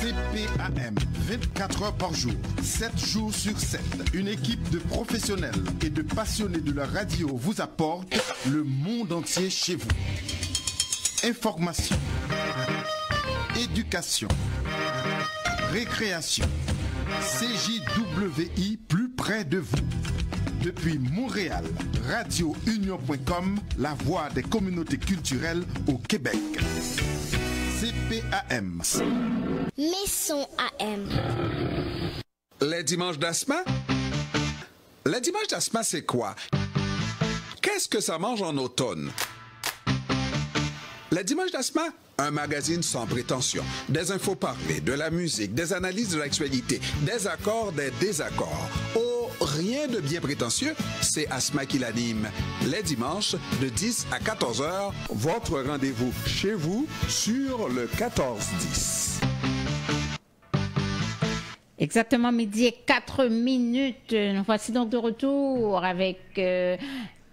CPAM, 24 heures par jour, 7 jours sur 7. Une équipe de professionnels et de passionnés de la radio vous apporte le monde entier chez vous. Information, éducation, récréation, CJWI plus près de vous. Depuis Montréal, radiounion.com, la voix des communautés culturelles au Québec. CPAM. Maison AM. Les dimanches d'Asma? Les dimanches d'Asma, c'est quoi? Qu'est-ce que ça mange en automne? Les dimanches d'Asma? Un magazine sans prétention. Des infos parlées, de la musique, des analyses de l'actualité, des accords, des désaccords. Oh, rien de bien prétentieux, c'est Asma qui l'anime. Les dimanches, de 10 à 14 heures, votre rendez-vous chez vous sur le 14-10. Exactement midi et 4 minutes. Nous voici donc de retour avec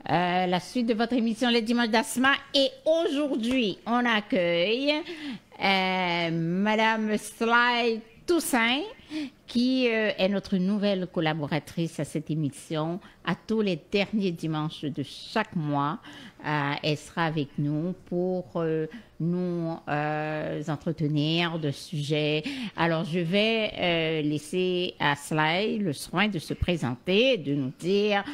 la suite de votre émission Les Dimanches d'Asma. Et aujourd'hui, on accueille Madame Sly Toussaint, qui est notre nouvelle collaboratrice à cette émission. À tous les derniers dimanches de chaque mois, elle sera avec nous pour nous entretenir de sujets. Alors, je vais laisser à Sly le soin de se présenter, de nous dire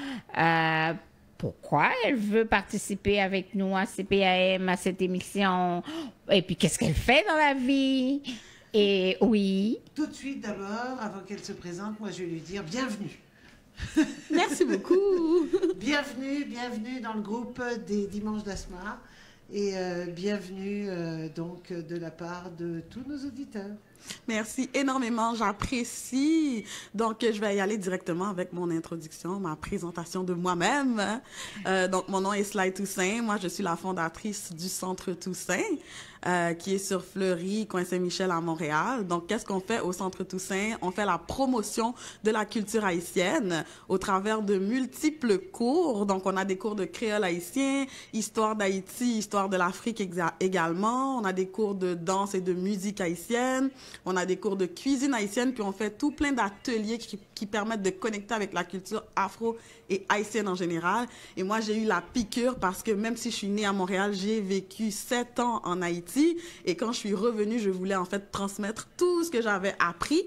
pourquoi elle veut participer avec nous à CPAM, à cette émission, et puis qu'est-ce qu'elle fait dans la vie. Et oui. Tout de suite, d'abord, avant qu'elle se présente, moi, je vais lui dire bienvenue. Merci beaucoup. Bienvenue dans le groupe des Dimanches d'Asma et bienvenue donc de la part de tous nos auditeurs. Merci énormément, j'apprécie. Donc, je vais y aller directement avec mon introduction, ma présentation de moi-même. Donc, mon nom est Sly Toussaint. Moi, je suis la fondatrice du Centre Toussaint, qui est sur Fleury, coin Saint-Michel à Montréal. Donc, qu'est-ce qu'on fait au Centre Toussaint? On fait la promotion de la culture haïtienne au travers de multiples cours. Donc, on a des cours de créole haïtien, histoire d'Haïti, histoire de l'Afrique également. On a des cours de danse et de musique haïtienne. On a des cours de cuisine haïtienne, puis on fait tout plein d'ateliers qui permettent de connecter avec la culture afro et haïtienne en général. Et moi, j'ai eu la piqûre parce que même si je suis née à Montréal, j'ai vécu 7 ans en Haïti. Et quand je suis revenue, je voulais en fait transmettre tout ce que j'avais appris.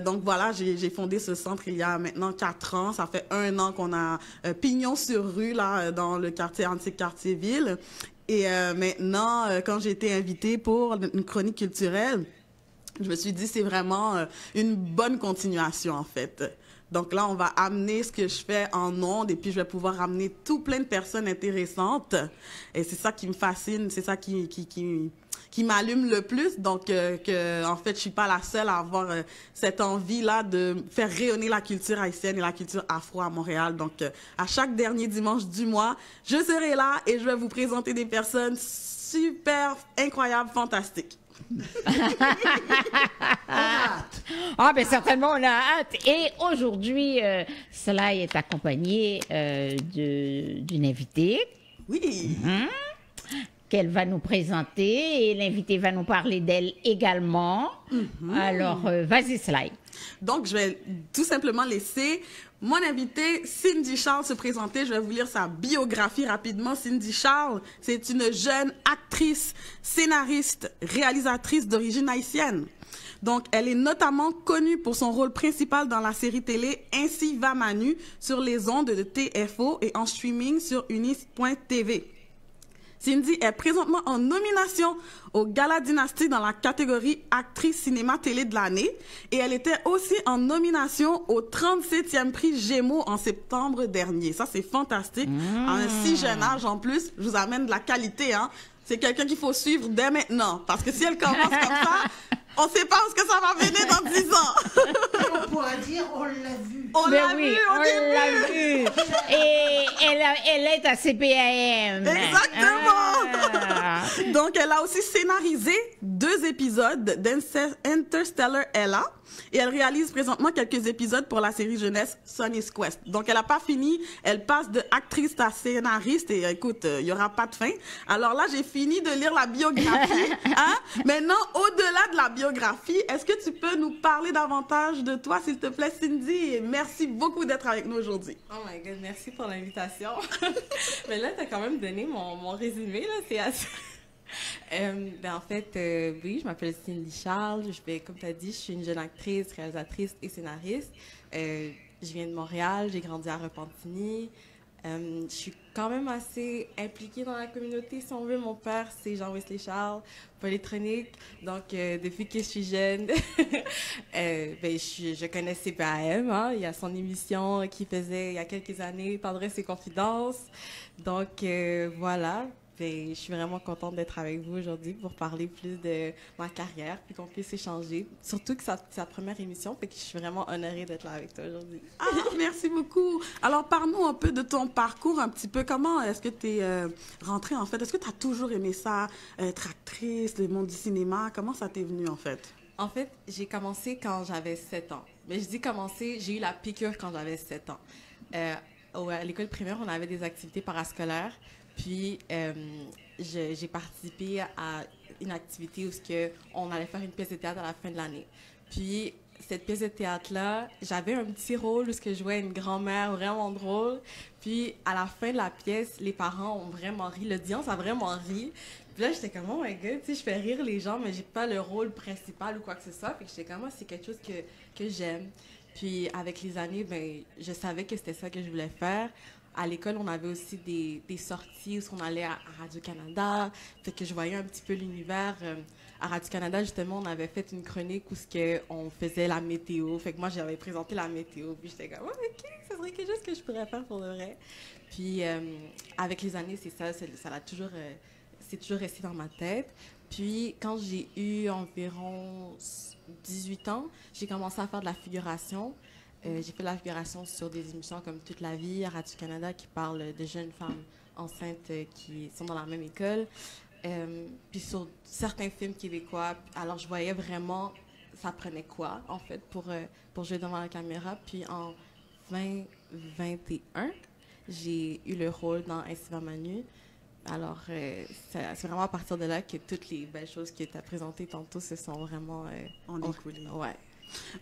Donc voilà, j'ai fondé ce centre il y a maintenant 4 ans. Ça fait 1 an qu'on a pignon sur rue là dans le quartier antique, quartier-ville. Et maintenant, quand j'ai été invitée pour une chronique culturelle, je me suis dit c'est vraiment une bonne continuation en fait. Donc là, on va amener ce que je fais en ondes et puis je vais pouvoir ramener tout plein de personnes intéressantes. Et c'est ça qui me fascine, c'est ça qui m'allume le plus. Donc, en fait, je suis pas la seule à avoir cette envie-là de faire rayonner la culture haïtienne et la culture afro à Montréal. Donc, à chaque dernier dimanche du mois, je serai là et je vais vous présenter des personnes super incroyables, fantastiques. Ah, ben certainement, on a hâte. Et aujourd'hui, Sly est accompagné d'une invitée. Oui. Qu'elle va nous présenter et l'invité va nous parler d'elle également. Alors, vas-y, Sly. Donc, je vais tout simplement laisser mon invitée, Cindy Charles, se présenter. Je vais vous lire sa biographie rapidement. Cindy Charles, c'est une jeune actrice, scénariste, réalisatrice d'origine haïtienne. Donc, elle est notamment connue pour son rôle principal dans la série télé Ainsi va Manu sur les ondes de TFO et en streaming sur unis.tv. Cindy est présentement en nomination au Gala Dynastie dans la catégorie actrice cinéma-télé de l'année et elle était aussi en nomination au 37e prix Gémeaux en septembre dernier. Ça, c'est fantastique. À un si jeune âge, en plus, je vous amène de la qualité, hein. C'est quelqu'un qu'il faut suivre dès maintenant parce que si elle commence comme ça, on ne sait pas où est-ce que ça va venir dans 10 ans. On pourra dire, on l'a vu. On l'a vu au début. L'a vu. Et elle est à CPAM. Exactement. Donc, elle a aussi scénarisé 2 2 épisodes d'Interstellar Ella et elle réalise présentement quelques épisodes pour la série jeunesse Sonny's Quest. Donc, elle n'a pas fini. Elle passe de actrice à scénariste et écoute, il n'y aura pas de fin. Alors là, j'ai fini de lire la biographie. Hein? Maintenant, au-delà de la biographie, est-ce que tu peux nous parler davantage de toi, s'il te plaît, Cindy? Et merci beaucoup d'être avec nous aujourd'hui. Oh my God, merci pour l'invitation. Mais là, tu as quand même donné mon résumé, là, c'est assez... en fait, oui, je m'appelle Cindy Charles. Comme tu as dit, je suis une jeune actrice, réalisatrice et scénariste. Je viens de Montréal, j'ai grandi à Repentigny. Je suis quand même assez impliquée dans la communauté, si on veut. Mon père, c'est Jean-Wesley Charles, polytronique. Donc, depuis que je suis jeune, je connais CPAM. Hein. Il y a son émission qu'il faisait il y a quelques années, Tendresse et Confidences. Donc, voilà. Je suis vraiment contente d'être avec vous aujourd'hui pour parler plus de ma carrière puis qu'on puisse échanger. Surtout que c'est sa première émission, fait que je suis vraiment honorée d'être là avec toi aujourd'hui. Ah, merci beaucoup. Alors, parle-nous un peu de ton parcours, un petit peu. Comment est-ce que tu es rentrée, en fait? Est-ce que tu as toujours aimé ça, être actrice, le monde du cinéma? Comment ça t'est venu, en fait? En fait, j'ai commencé quand j'avais 7 ans. Mais je dis commencer, j'ai eu la piqûre quand j'avais 7 ans. À l'école primaire, on avait des activités parascolaires. Puis, j'ai participé à une activité où on allait faire une pièce de théâtre à la fin de l'année. Puis, cette pièce de théâtre-là, j'avais un petit rôle où je jouais une grand-mère vraiment drôle. Puis, à la fin de la pièce, les parents ont vraiment ri. L'audience a vraiment ri. Puis là, j'étais comme, oh my God, tu sais, je fais rire les gens, mais j'ai pas le rôle principal ou quoi que ce soit. Puis, j'étais comme, c'est quelque chose que j'aime. Puis, avec les années, je savais que c'était ça que je voulais faire. À l'école, on avait aussi des sorties où on allait à Radio-Canada. Fait que je voyais un petit peu l'univers. À Radio-Canada, justement, on avait fait une chronique où on faisait la météo. Fait que moi, j'avais présenté la météo. Puis j'étais comme, OK, ça serait quelque chose que je pourrais faire pour de vrai. Puis, avec les années, c'est ça c'est toujours resté dans ma tête. Puis, quand j'ai eu environ 18 ans, j'ai commencé à faire de la figuration. J'ai fait de la figuration sur des émissions comme Toute la vie à Radio-Canada qui parlent de jeunes femmes enceintes qui sont dans la même école. Puis sur certains films québécois. Alors, je voyais vraiment ça prenait quoi, en fait, pour jouer devant la caméra. Puis en 2021, j'ai eu le rôle dans Ainsi va Manu. Alors, c'est vraiment à partir de là que toutes les belles choses que tu as présentées tantôt se sont vraiment... en découlé. Ouais.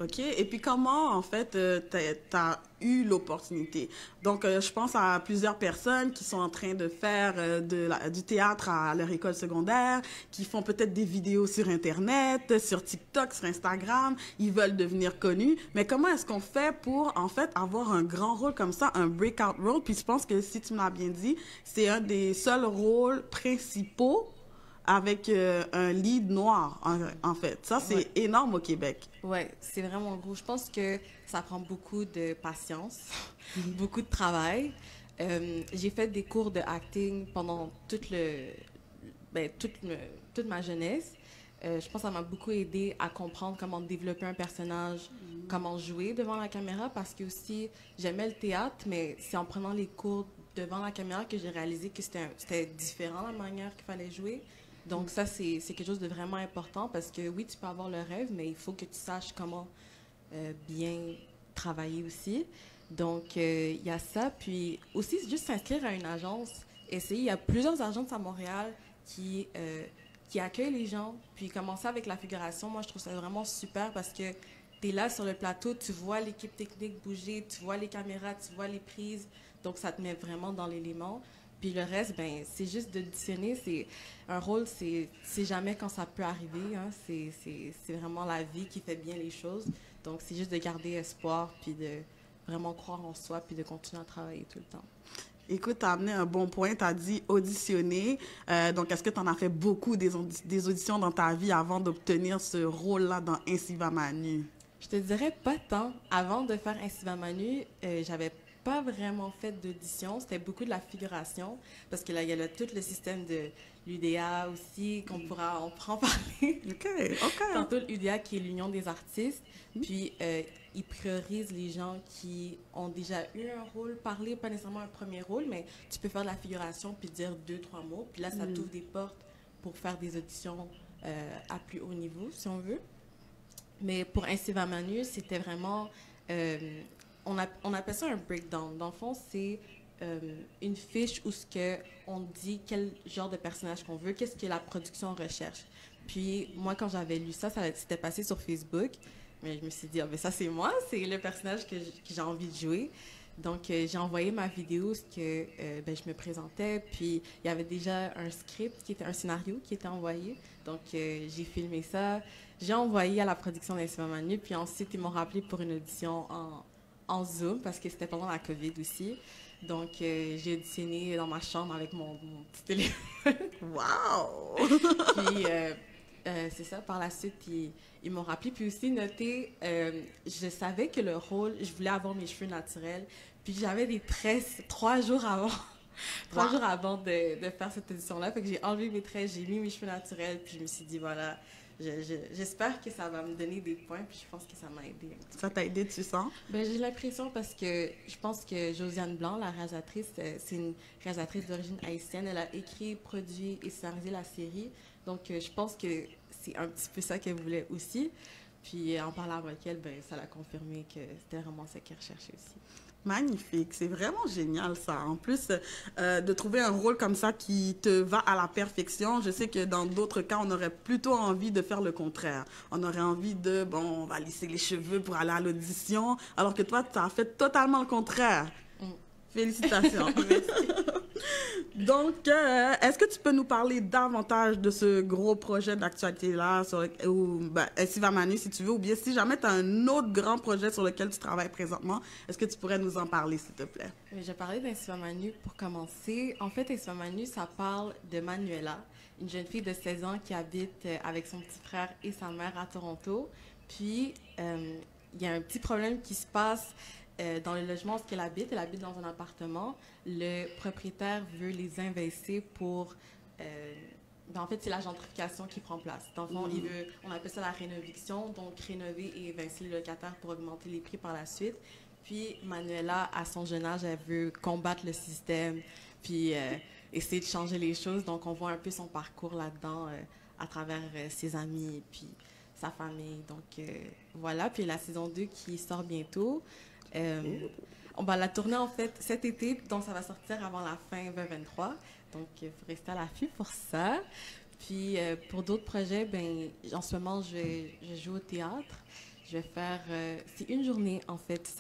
OK. Et puis, comment, en fait, tu as eu l'opportunité? Donc, je pense à plusieurs personnes qui sont en train de faire du théâtre à leur école secondaire, qui font peut-être des vidéos sur Internet, sur TikTok, sur Instagram. Ils veulent devenir connus. Mais comment est-ce qu'on fait pour, en fait, avoir un grand rôle comme ça, un breakout role? Puis, je pense que, si tu me l'as bien dit, c'est un des seuls rôles principaux avec un lead noir, en fait. Ça, c'est énorme au Québec. Oui, c'est vraiment gros. Je pense que ça prend beaucoup de patience, beaucoup de travail. J'ai fait des cours de acting pendant toute ma jeunesse. Je pense que ça m'a beaucoup aidé à comprendre comment développer un personnage, comment jouer devant la caméra, parce que aussi, j'aimais le théâtre, mais c'est en prenant les cours devant la caméra que j'ai réalisé que c'était différent la manière qu'il fallait jouer. Donc ça, c'est quelque chose de vraiment important parce que oui, tu peux avoir le rêve, mais il faut que tu saches comment bien travailler aussi. Donc, il y a ça. Puis aussi, juste s'inscrire à une agence. Essayer. Il y a plusieurs agences à Montréal qui accueillent les gens. Puis commencer avec la figuration, moi, je trouve ça vraiment super parce que tu es là sur le plateau, tu vois l'équipe technique bouger, tu vois les caméras, tu vois les prises. Donc, ça te met vraiment dans l'élément. Puis le reste, c'est juste d'auditionner. C'est un rôle, c'est jamais quand ça peut arriver. Hein. C'est vraiment la vie qui fait bien les choses. Donc, c'est juste de garder espoir, puis de vraiment croire en soi, puis de continuer à travailler tout le temps. Écoute, tu as amené un bon point. Tu as dit auditionner. Donc, est-ce que tu en as fait beaucoup des auditions dans ta vie avant d'obtenir ce rôle-là dans Ainsi va Manu? Je te dirais pas tant. Avant de faire Ainsi va Manu, j'avais pas vraiment fait d'audition, c'était beaucoup de la figuration, parce que là, il y a tout le système de l'UDA aussi, on pourra en parler. OK. Tantôt, l'UDA qui est l'Union des artistes, puis ils priorisent les gens qui ont déjà eu un rôle, parler, pas nécessairement un premier rôle, mais tu peux faire de la figuration puis dire 2-3 mots, puis là, ça t'ouvre des portes pour faire des auditions à plus haut niveau, si on veut. Mais pour Ainsi va Manu, c'était vraiment... on appelle ça un breakdown. Dans le fond, c'est une fiche où on dit quel genre de personnage qu'on veut, qu'est-ce que la production recherche. Puis moi, quand j'avais lu ça s'était passé sur Facebook, mais je me suis dit, ah, ben ça c'est moi, c'est le personnage que j'ai envie de jouer. Donc j'ai envoyé ma vidéo, ben, je me présentais, puis il y avait déjà un script, un scénario qui était envoyé. Donc j'ai filmé ça, j'ai envoyé à la production d'Ainsi va Manu, puis ensuite ils m'ont rappelé pour une audition en Zoom, parce que c'était pendant la COVID aussi. Donc, j'ai auditionné dans ma chambre avec mon petit téléphone. Wow! Puis, c'est ça, par la suite, ils m'ont rappelé. Puis aussi, noté, je savais que le rôle, je voulais avoir mes cheveux naturels. Puis j'avais des tresses 3 jours avant. 3 jours avant de faire cette audition-là. Fait que j'ai enlevé mes tresses, j'ai mis mes cheveux naturels. Puis je me suis dit, voilà, j'espère que ça va me donner des points, puis je pense que ça m'a aidé. Ça t'a aidé, tu sens? Ben, j'ai l'impression parce que je pense que Josiane Blanc, la réalisatrice, c'est une réalisatrice d'origine haïtienne. Elle a écrit, produit et scénarisé la série. Donc, je pense que c'est un petit peu ça qu'elle voulait aussi. Puis, en parlant avec elle, ben, ça l'a confirmé que c'était vraiment ça qu'elle recherchait aussi. Magnifique, c'est vraiment génial ça. En plus, de trouver un rôle comme ça qui te va à la perfection, je sais que dans d'autres cas, on aurait plutôt envie de faire le contraire. On aurait envie on va lisser les cheveux pour aller à l'audition, alors que toi, tu as fait totalement le contraire. Félicitations. Donc, est-ce que tu peux nous parler davantage de ce gros projet d'actualité-là, Ainsi va Manu, si tu veux, ou bien si jamais tu as un autre grand projet sur lequel tu travailles présentement, est-ce que tu pourrais nous en parler, s'il te plaît? Oui, je vais parler d'Ainsi va Manu pour commencer. En fait, Ainsi va Manu, ça parle de Manuela, une jeune fille de 16 ans qui habite avec son petit frère et sa mère à Toronto. Puis, il y a un petit problème qui se passe dans le logement où elle habite dans un appartement. Le propriétaire veut les investir pour... en fait, c'est la gentrification qui prend place. Dans le fond, on appelle ça la rénoviction, donc rénover et évincer les locataires pour augmenter les prix par la suite. Puis Manuela, à son jeune âge, elle veut combattre le système, puis essayer de changer les choses. Donc, on voit un peu son parcours là-dedans à travers ses amis et puis sa famille. Donc, voilà. Puis la saison 2 qui sort bientôt. On va la tourner en fait cet été, donc ça va sortir avant la fin 2023. Donc, il faut rester à l'affût pour ça. Puis, pour d'autres projets, ben, en ce moment, je joue au théâtre. Je vais faire... c'est une journée, en fait.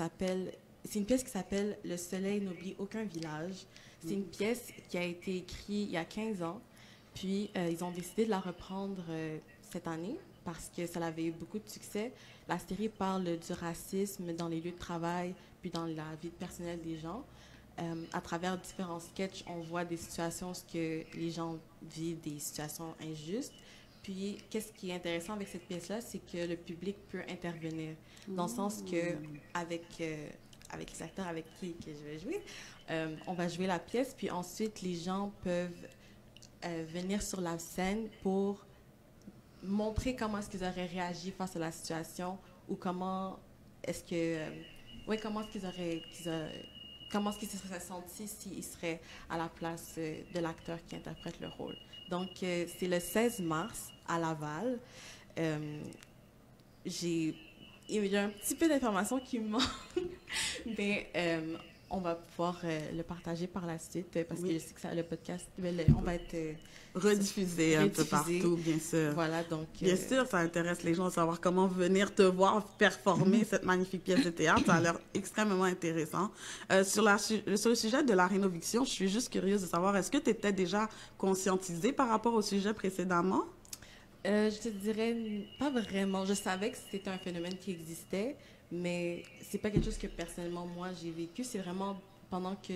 C'est une pièce qui s'appelle « Le soleil n'oublie aucun village ». C'est une pièce qui a été écrite il y a 15 ans. Puis, ils ont décidé de la reprendre cette année parce que ça avait eu beaucoup de succès. La série parle du racisme dans les lieux de travail, puis dans la vie personnelle des gens. À travers différents sketchs, on voit des situations où les gens vivent des situations injustes. Puis, qu'est-ce qui est intéressant avec cette pièce-là, c'est que le public peut intervenir. Dans le sens que, avec les acteurs avec qui que je vais jouer, on va jouer la pièce, puis ensuite, les gens peuvent venir sur la scène pour montrer comment est-ce qu'ils auraient réagi face à la situation ou comment est-ce qu'ils se seraient sentis s'ils seraient à la place de l'acteur qui interprète le rôle. Donc, c'est le 16 mars à Laval. Il y a un petit peu d'informations qui me manquent, mais on va pouvoir le partager par la suite parce que je sais que le podcast, on va être rediffusé un peu partout, bien sûr. Voilà, donc... Bien sûr, ça intéresse les gens de savoir comment venir te voir performer cette magnifique pièce de théâtre. Ça a l'air extrêmement intéressant. Sur le sujet de la rénoviction, je suis juste curieuse de savoir, est-ce que tu étais déjà conscientisée par rapport au sujet précédemment? Je te dirais pas vraiment. Je savais que c'était un phénomène qui existait, mais c'est pas quelque chose que personnellement, moi, j'ai vécu. C'est vraiment pendant que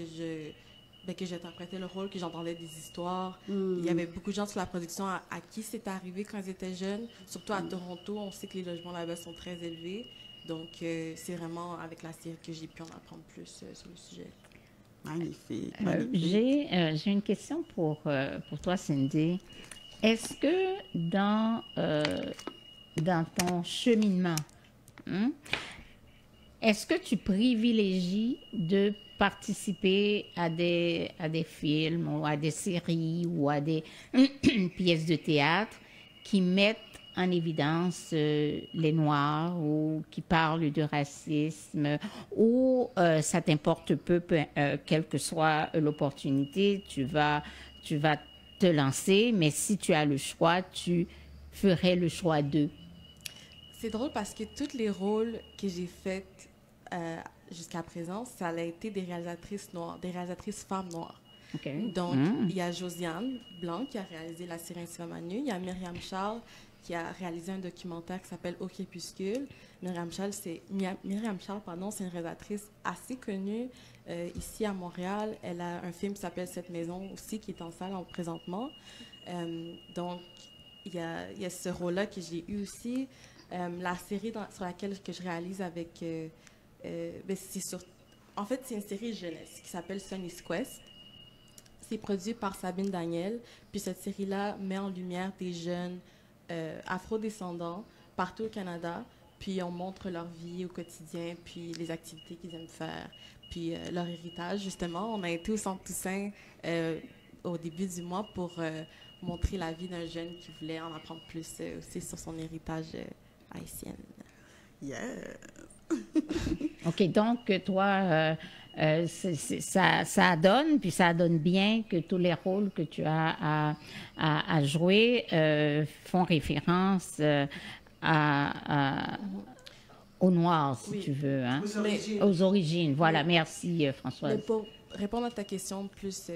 j'interprétais le rôle, que j'entendais des histoires. Il y avait beaucoup de gens sur la production à qui c'était arrivé quand ils étaient jeunes. Surtout à Toronto, on sait que les logements là-bas sont très élevés. Donc, c'est vraiment avec la série que j'ai pu en apprendre plus sur le sujet. Magnifique. J'ai une question pour toi, Cindy. Est-ce que dans ton cheminement, est-ce que tu privilégies de participer à des films ou à des séries ou à des pièces de théâtre qui mettent en évidence les Noirs ou qui parlent de racisme ou ça t'importe peu, quelle que soit l'opportunité, tu vas te lancer, mais si tu as le choix, tu ferais le choix d'eux. C'est drôle parce que tous les rôles que j'ai faits jusqu'à présent, ça a été des réalisatrices noires, des réalisatrices femmes noires. Okay. Donc, il y a Josiane Blanc qui a réalisé la série Un cinéma nu. Il y a Myriam Charles qui a réalisé un documentaire qui s'appelle Au crépuscule. Myriam Charles, c'est une réalisatrice assez connue ici à Montréal. Elle a un film qui s'appelle Cette maison aussi qui est en salle présentement. Donc, il y a ce rôle-là que j'ai eu aussi. La série sur laquelle que je réalise avec... en fait, c'est une série jeunesse qui s'appelle Sonny's Quest. C'est produit par Sabine Daniel. Puis cette série-là met en lumière des jeunes afro-descendants partout au Canada. Puis on montre leur vie au quotidien, puis les activités qu'ils aiment faire, puis leur héritage. Justement, on a été au Centre Toussaint au début du mois pour montrer la vie d'un jeune qui voulait en apprendre plus aussi sur son héritage haïtien. Yeah! OK, donc toi, ça donne, puis ça donne bien que tous les rôles que tu as à jouer font référence aux Noirs, si tu veux. Hein? Aux origines. Voilà, merci Françoise. Mais pour répondre à ta question plus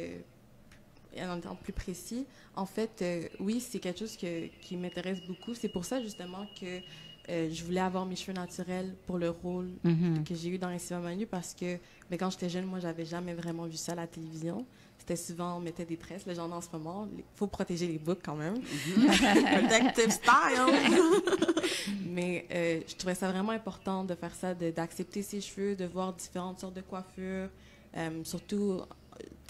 précis, en fait, oui, c'est quelque chose qui m'intéresse beaucoup. C'est pour ça, justement, que je voulais avoir mes cheveux naturels pour le rôle que j'ai eu dans Un cinéma nu parce que quand j'étais jeune, moi, j'avais jamais vraiment vu ça à la télévision. C'était souvent, on mettait des tresses, les gens en ce moment. Il faut protéger les boucles quand même. Protective style! Mais je trouvais ça vraiment important de faire ça, d'accepter ses cheveux, de voir différentes sortes de coiffures. Surtout,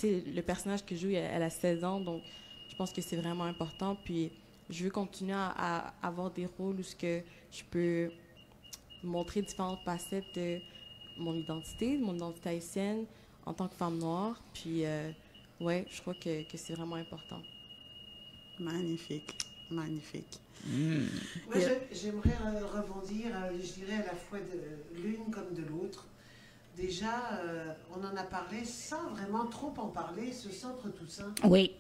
le personnage que je joue, elle a 16 ans, donc je pense que c'est vraiment important. Puis je veux continuer à avoir des rôles où je peux montrer différentes facettes de mon identité haïtienne en tant que femme noire. Puis, ouais, je crois que c'est vraiment important. Magnifique, magnifique. Moi, j'aimerais rebondir, je dirais à la fois de l'une comme de l'autre. Déjà, on en a parlé sans vraiment trop en parler, ce Centre Toussaint. Oui.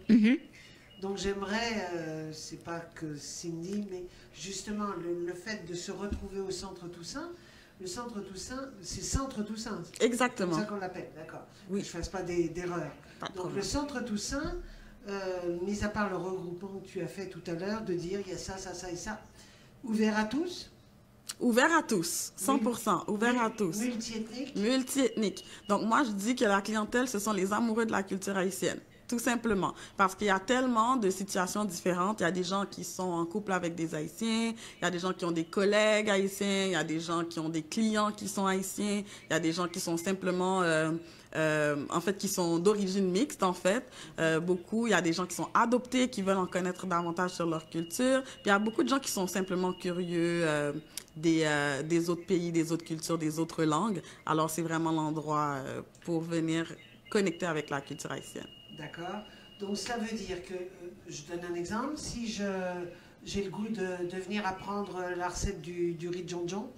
Donc j'aimerais, c'est pas que Cindy, mais justement le fait de se retrouver au Centre Toussaint. Le Centre Toussaint, c'est Centre Toussaint. Exactement. C'est comme ça qu'on l'appelle, d'accord. Oui. Que je ne fasse pas d'erreur. Donc le Centre Toussaint, mis à part le regroupement que tu as fait tout à l'heure, de dire il y a ça, ça, ça et ça, ouvert à tous? Ouvert à tous, 100%, ouvert à tous. Multiethnique? Multiethnique. Donc moi, je dis que la clientèle, ce sont les amoureux de la culture haïtienne. Tout simplement. Parce qu'il y a tellement de situations différentes. Il y a des gens qui sont en couple avec des Haïtiens. Il y a des gens qui ont des collègues haïtiens. Il y a des gens qui ont des clients qui sont haïtiens. Il y a des gens qui sont simplement, en fait, qui sont d'origine mixte, en fait. Beaucoup. Il y a des gens qui sont adoptés, qui veulent en connaître davantage sur leur culture. Puis il y a beaucoup de gens qui sont simplement curieux des autres pays, des autres cultures, des autres langues. Alors, c'est vraiment l'endroit pour venir connecter avec la culture haïtienne. D'accord. Donc ça veut dire que, je donne un exemple, si j'ai le goût de venir apprendre la recette du riz de jonjon,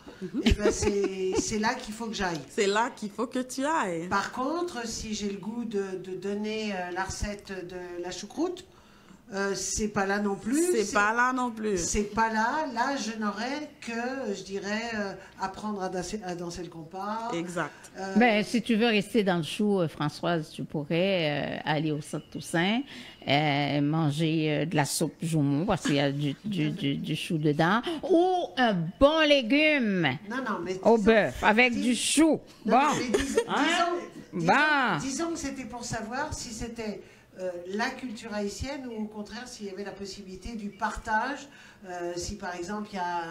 et ben c'est là qu'il faut que j'aille. C'est là qu'il faut que tu ailles. Par contre, si j'ai le goût de donner la recette de la choucroute, c'est pas là non plus. C'est pas là non plus. C'est pas là. Là, je n'aurais que, je dirais, apprendre à danser le compas. Exact. Ben, si tu veux rester dans le chou, Françoise, tu pourrais aller au Centre Toussaint, manger de la soupe joumou parce qu'il y a du chou dedans, ou un bon légume au bœuf avec du chou. Non, Bon. Disons que c'était pour savoir si c'était la culture haïtienne ou au contraire s'il y avait la possibilité du partage. Si par exemple il y a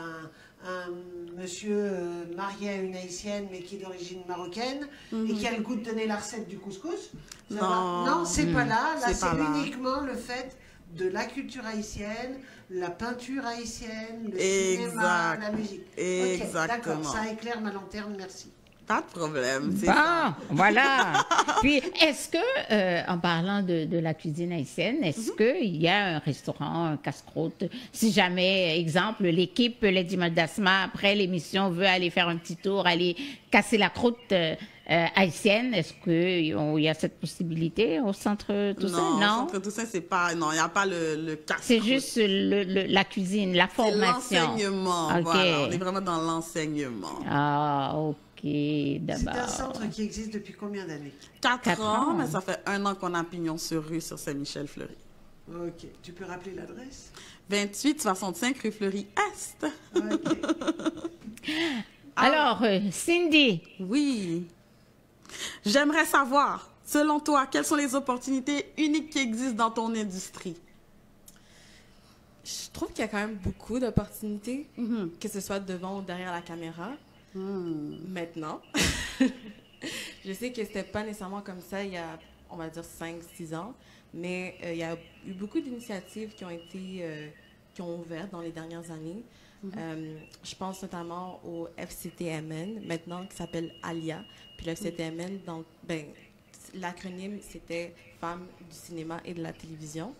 un monsieur marié à une haïtienne mais qui est d'origine marocaine et qui a le goût de donner la recette du couscous. Non, c'est pas là. Là, c'est uniquement le fait de la culture haïtienne, la peinture haïtienne, le cinéma, la musique. Exactement. D'accord, ça éclaire ma lanterne, merci. Pas de problème. C'est Bon, ça. voilà. Puis, est-ce que, en parlant de la cuisine haïtienne, est-ce qu'il y a un restaurant, un casse-croûte, si jamais, exemple, l'équipe Les Dimanches d'Asma, après l'émission, veut aller faire un petit tour, aller casser la croûte haïtienne, est-ce qu'il y a cette possibilité au Centre Toussaint? Non, au Centre Toussaint, c'est pas... Non, il n'y a pas le casse-croûte. C'est juste la cuisine, la formation. L'enseignement, OK. voilà. On est vraiment dans l'enseignement. Ah, OK, C'est d'abord. un centre qui existe depuis combien d'années? 4 ans, ans. mais ça fait 1 an qu'on a pignon sur rue sur Saint-Michel-Fleury. Ok. Tu peux rappeler l'adresse? 2865 rue Fleury-Est. Ok. Alors, Cindy, Oui. J'aimerais savoir, selon toi, quelles sont les opportunités uniques qui existent dans ton industrie? Je trouve qu'il y a quand même beaucoup d'opportunités, Mhm. que ce soit devant ou derrière la caméra. Maintenant. Je sais que c'était pas nécessairement comme ça il y a, on va dire, 5-6 ans, mais il y a eu beaucoup d'initiatives qui ont été, qui ont ouvert dans les dernières années. Je pense notamment au FCTMN, maintenant qui s'appelle ALIA. Puis le FCTMN, l'acronyme, c'était Femmes du cinéma et de la télévision.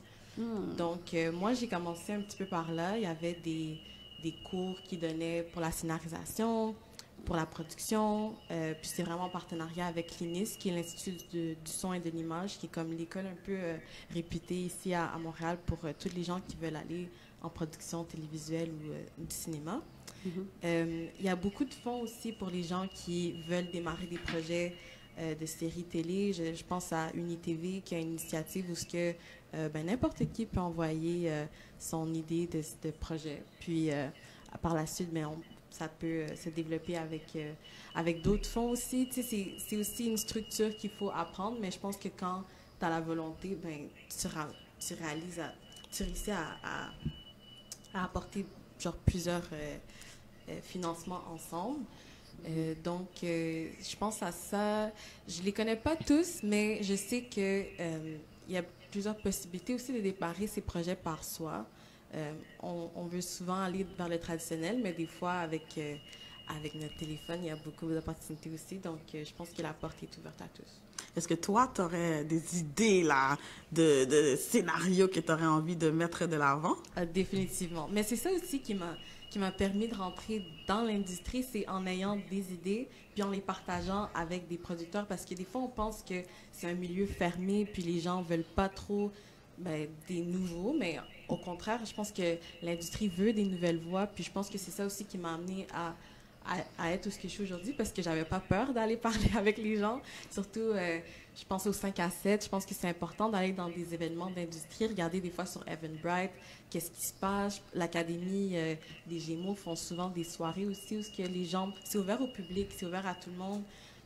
Donc, moi, j'ai commencé un petit peu par là. Il y avait des cours qui donnaient pour la scénarisation, pour la production. Puis c'est vraiment en partenariat avec l'INIS, qui est l'Institut du son et de l'image, qui est comme l'école un peu réputée ici à Montréal pour tous les gens qui veulent aller en production télévisuelle ou du cinéma. Il y a beaucoup de fonds aussi pour les gens qui veulent démarrer des projets de séries télé. Je pense à UniTV qui a une initiative où n'importe qui peut envoyer son idée de projet. Puis par la suite, ça peut se développer avec d'autres fonds aussi. Tu sais, c'est aussi une structure qu'il faut apprendre, mais je pense que quand tu as la volonté, tu réussis à apporter genre plusieurs financements ensemble. Donc, je pense à ça. Je les connais pas tous, mais je sais que il y a plusieurs possibilités aussi de démarrer ces projets par soi. On veut souvent aller vers le traditionnel, mais des fois, avec notre téléphone, il y a beaucoup d'opportunités aussi. Donc, je pense que la porte est ouverte à tous. Est-ce que toi, tu aurais des idées là, de scénarios que tu aurais envie de mettre de l'avant? Définitivement. Mais c'est ça aussi qui m'a permis de rentrer dans l'industrie, c'est en ayant des idées, puis en les partageant avec des producteurs, parce que des fois, on pense que c'est un milieu fermé, puis les gens veulent pas trop des nouveaux, mais au contraire, je pense que l'industrie veut des nouvelles voix, puis je pense que c'est ça aussi qui m'a amené à être où je suis aujourd'hui, parce que j'avais pas peur d'aller parler avec les gens. Surtout, je pense aux 5 à 7. Je pense que c'est important d'aller dans des événements d'industrie, regarder des fois sur Eventbrite, qu'est-ce qui se passe. L'Académie des Gémeaux font souvent des soirées aussi où les gens... C'est ouvert au public, c'est ouvert à tout le monde.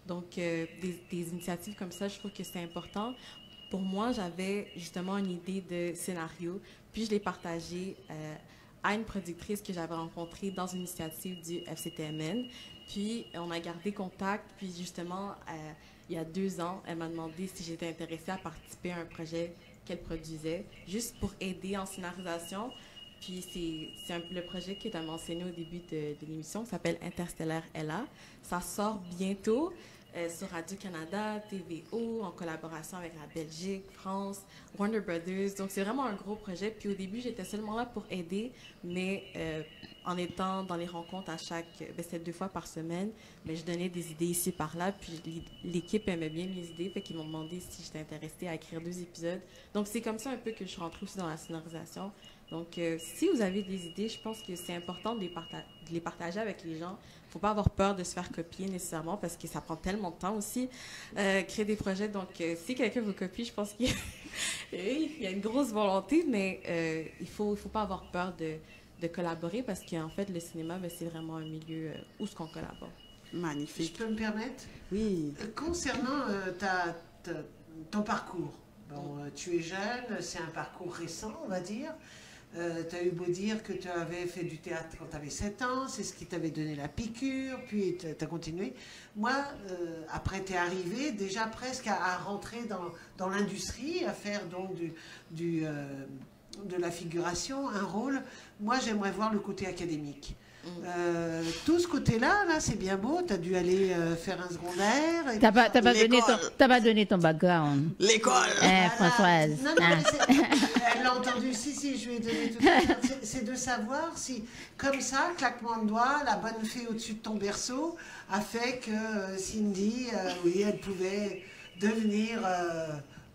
Donc, des initiatives comme ça, je trouve que c'est important. Pour moi, j'avais justement une idée de scénario, puis je l'ai partagée à une productrice que j'avais rencontrée dans une initiative du FCTMN. Puis, on a gardé contact. Puis, justement, il y a 2 ans, elle m'a demandé si j'étais intéressée à participer à un projet qu'elle produisait, juste pour aider en scénarisation. Puis, c'est le projet que tu as mentionné au début de l'émission, qui s'appelle Interstellaire LA. Ça sort bientôt sur Radio-Canada, TVO, en collaboration avec la Belgique, France, Warner Brothers. Donc, c'est vraiment un gros projet. Puis, au début, j'étais seulement là pour aider, mais en étant dans les rencontres c'était 2 fois par semaine, mais je donnais des idées ici par là. Puis, l'équipe aimait bien mes idées, fait qu'ils m'ont demandé si j'étais intéressée à écrire 2 épisodes. Donc, c'est comme ça un peu que je suis rentrée aussi dans la scénarisation. Donc, si vous avez des idées, je pense que c'est important de les partager avec les gens. Il ne faut pas avoir peur de se faire copier nécessairement parce que ça prend tellement de temps aussi, créer des projets. Donc, si quelqu'un vous copie, je pense qu'il y a une grosse volonté, mais il ne faut pas avoir peur de collaborer parce qu'en fait, le cinéma, c'est vraiment un milieu où ce qu'on collabore. Magnifique. Je peux me permettre? Oui. Concernant ton parcours, tu es jeune, c'est un parcours récent, on va dire. Tu as eu beau dire que tu avais fait du théâtre quand tu avais 7 ans, c'est ce qui t'avait donné la piqûre, puis tu as continué. Moi, après, tu es arrivé déjà presque à rentrer dans l'industrie, à faire donc de la figuration, un rôle. Moi, j'aimerais voir le côté académique. Tout ce côté-là, là, c'est bien beau. Tu as dû aller faire un secondaire. T'as pas donné ton background. L'école. Françoise. Non, mais elle l'a entendu. Si, je lui ai donné tout à l'heure. C'est de savoir si, comme ça, claquement de doigts, la bonne fée au-dessus de ton berceau a fait que Cindy, oui, elle pouvait devenir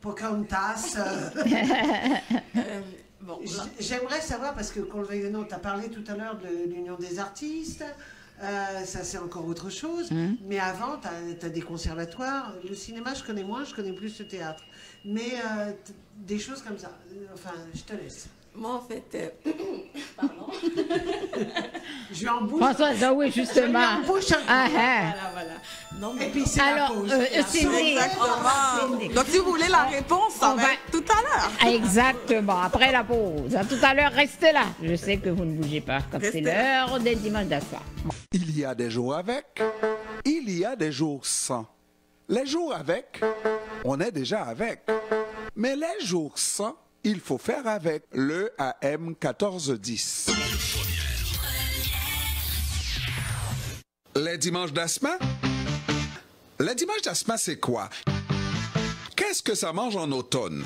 Pocahontas. Bon, J'aimerais savoir, parce que qu'on le veuille ou non, tu as parlé tout à l'heure de l'Union des artistes, ça c'est encore autre chose, mais avant, tu as des conservatoires, le cinéma je connais moins, je connais plus le théâtre, mais des choses comme ça, enfin je te laisse. moi, en fait, pardon. Je lui en bouche. Françoise, oui, justement. Voilà. Non, mais Et puis c'est Alors, la pause. Cindy. Exactement. Donc, si vous voulez la réponse, ça va être tout à l'heure. Exactement, après la pause. À tout à l'heure, restez là. Je sais que vous ne bougez pas, comme c'est Restez l'heure des dimanches d'assoir. Il y a des jours avec, il y a des jours sans. Les jours avec, on est déjà avec. Mais les jours sans, il faut faire avec le AM 1410. Les dimanches d'Asma? Les dimanches d'Asma, c'est quoi? Qu'est-ce que ça mange en automne?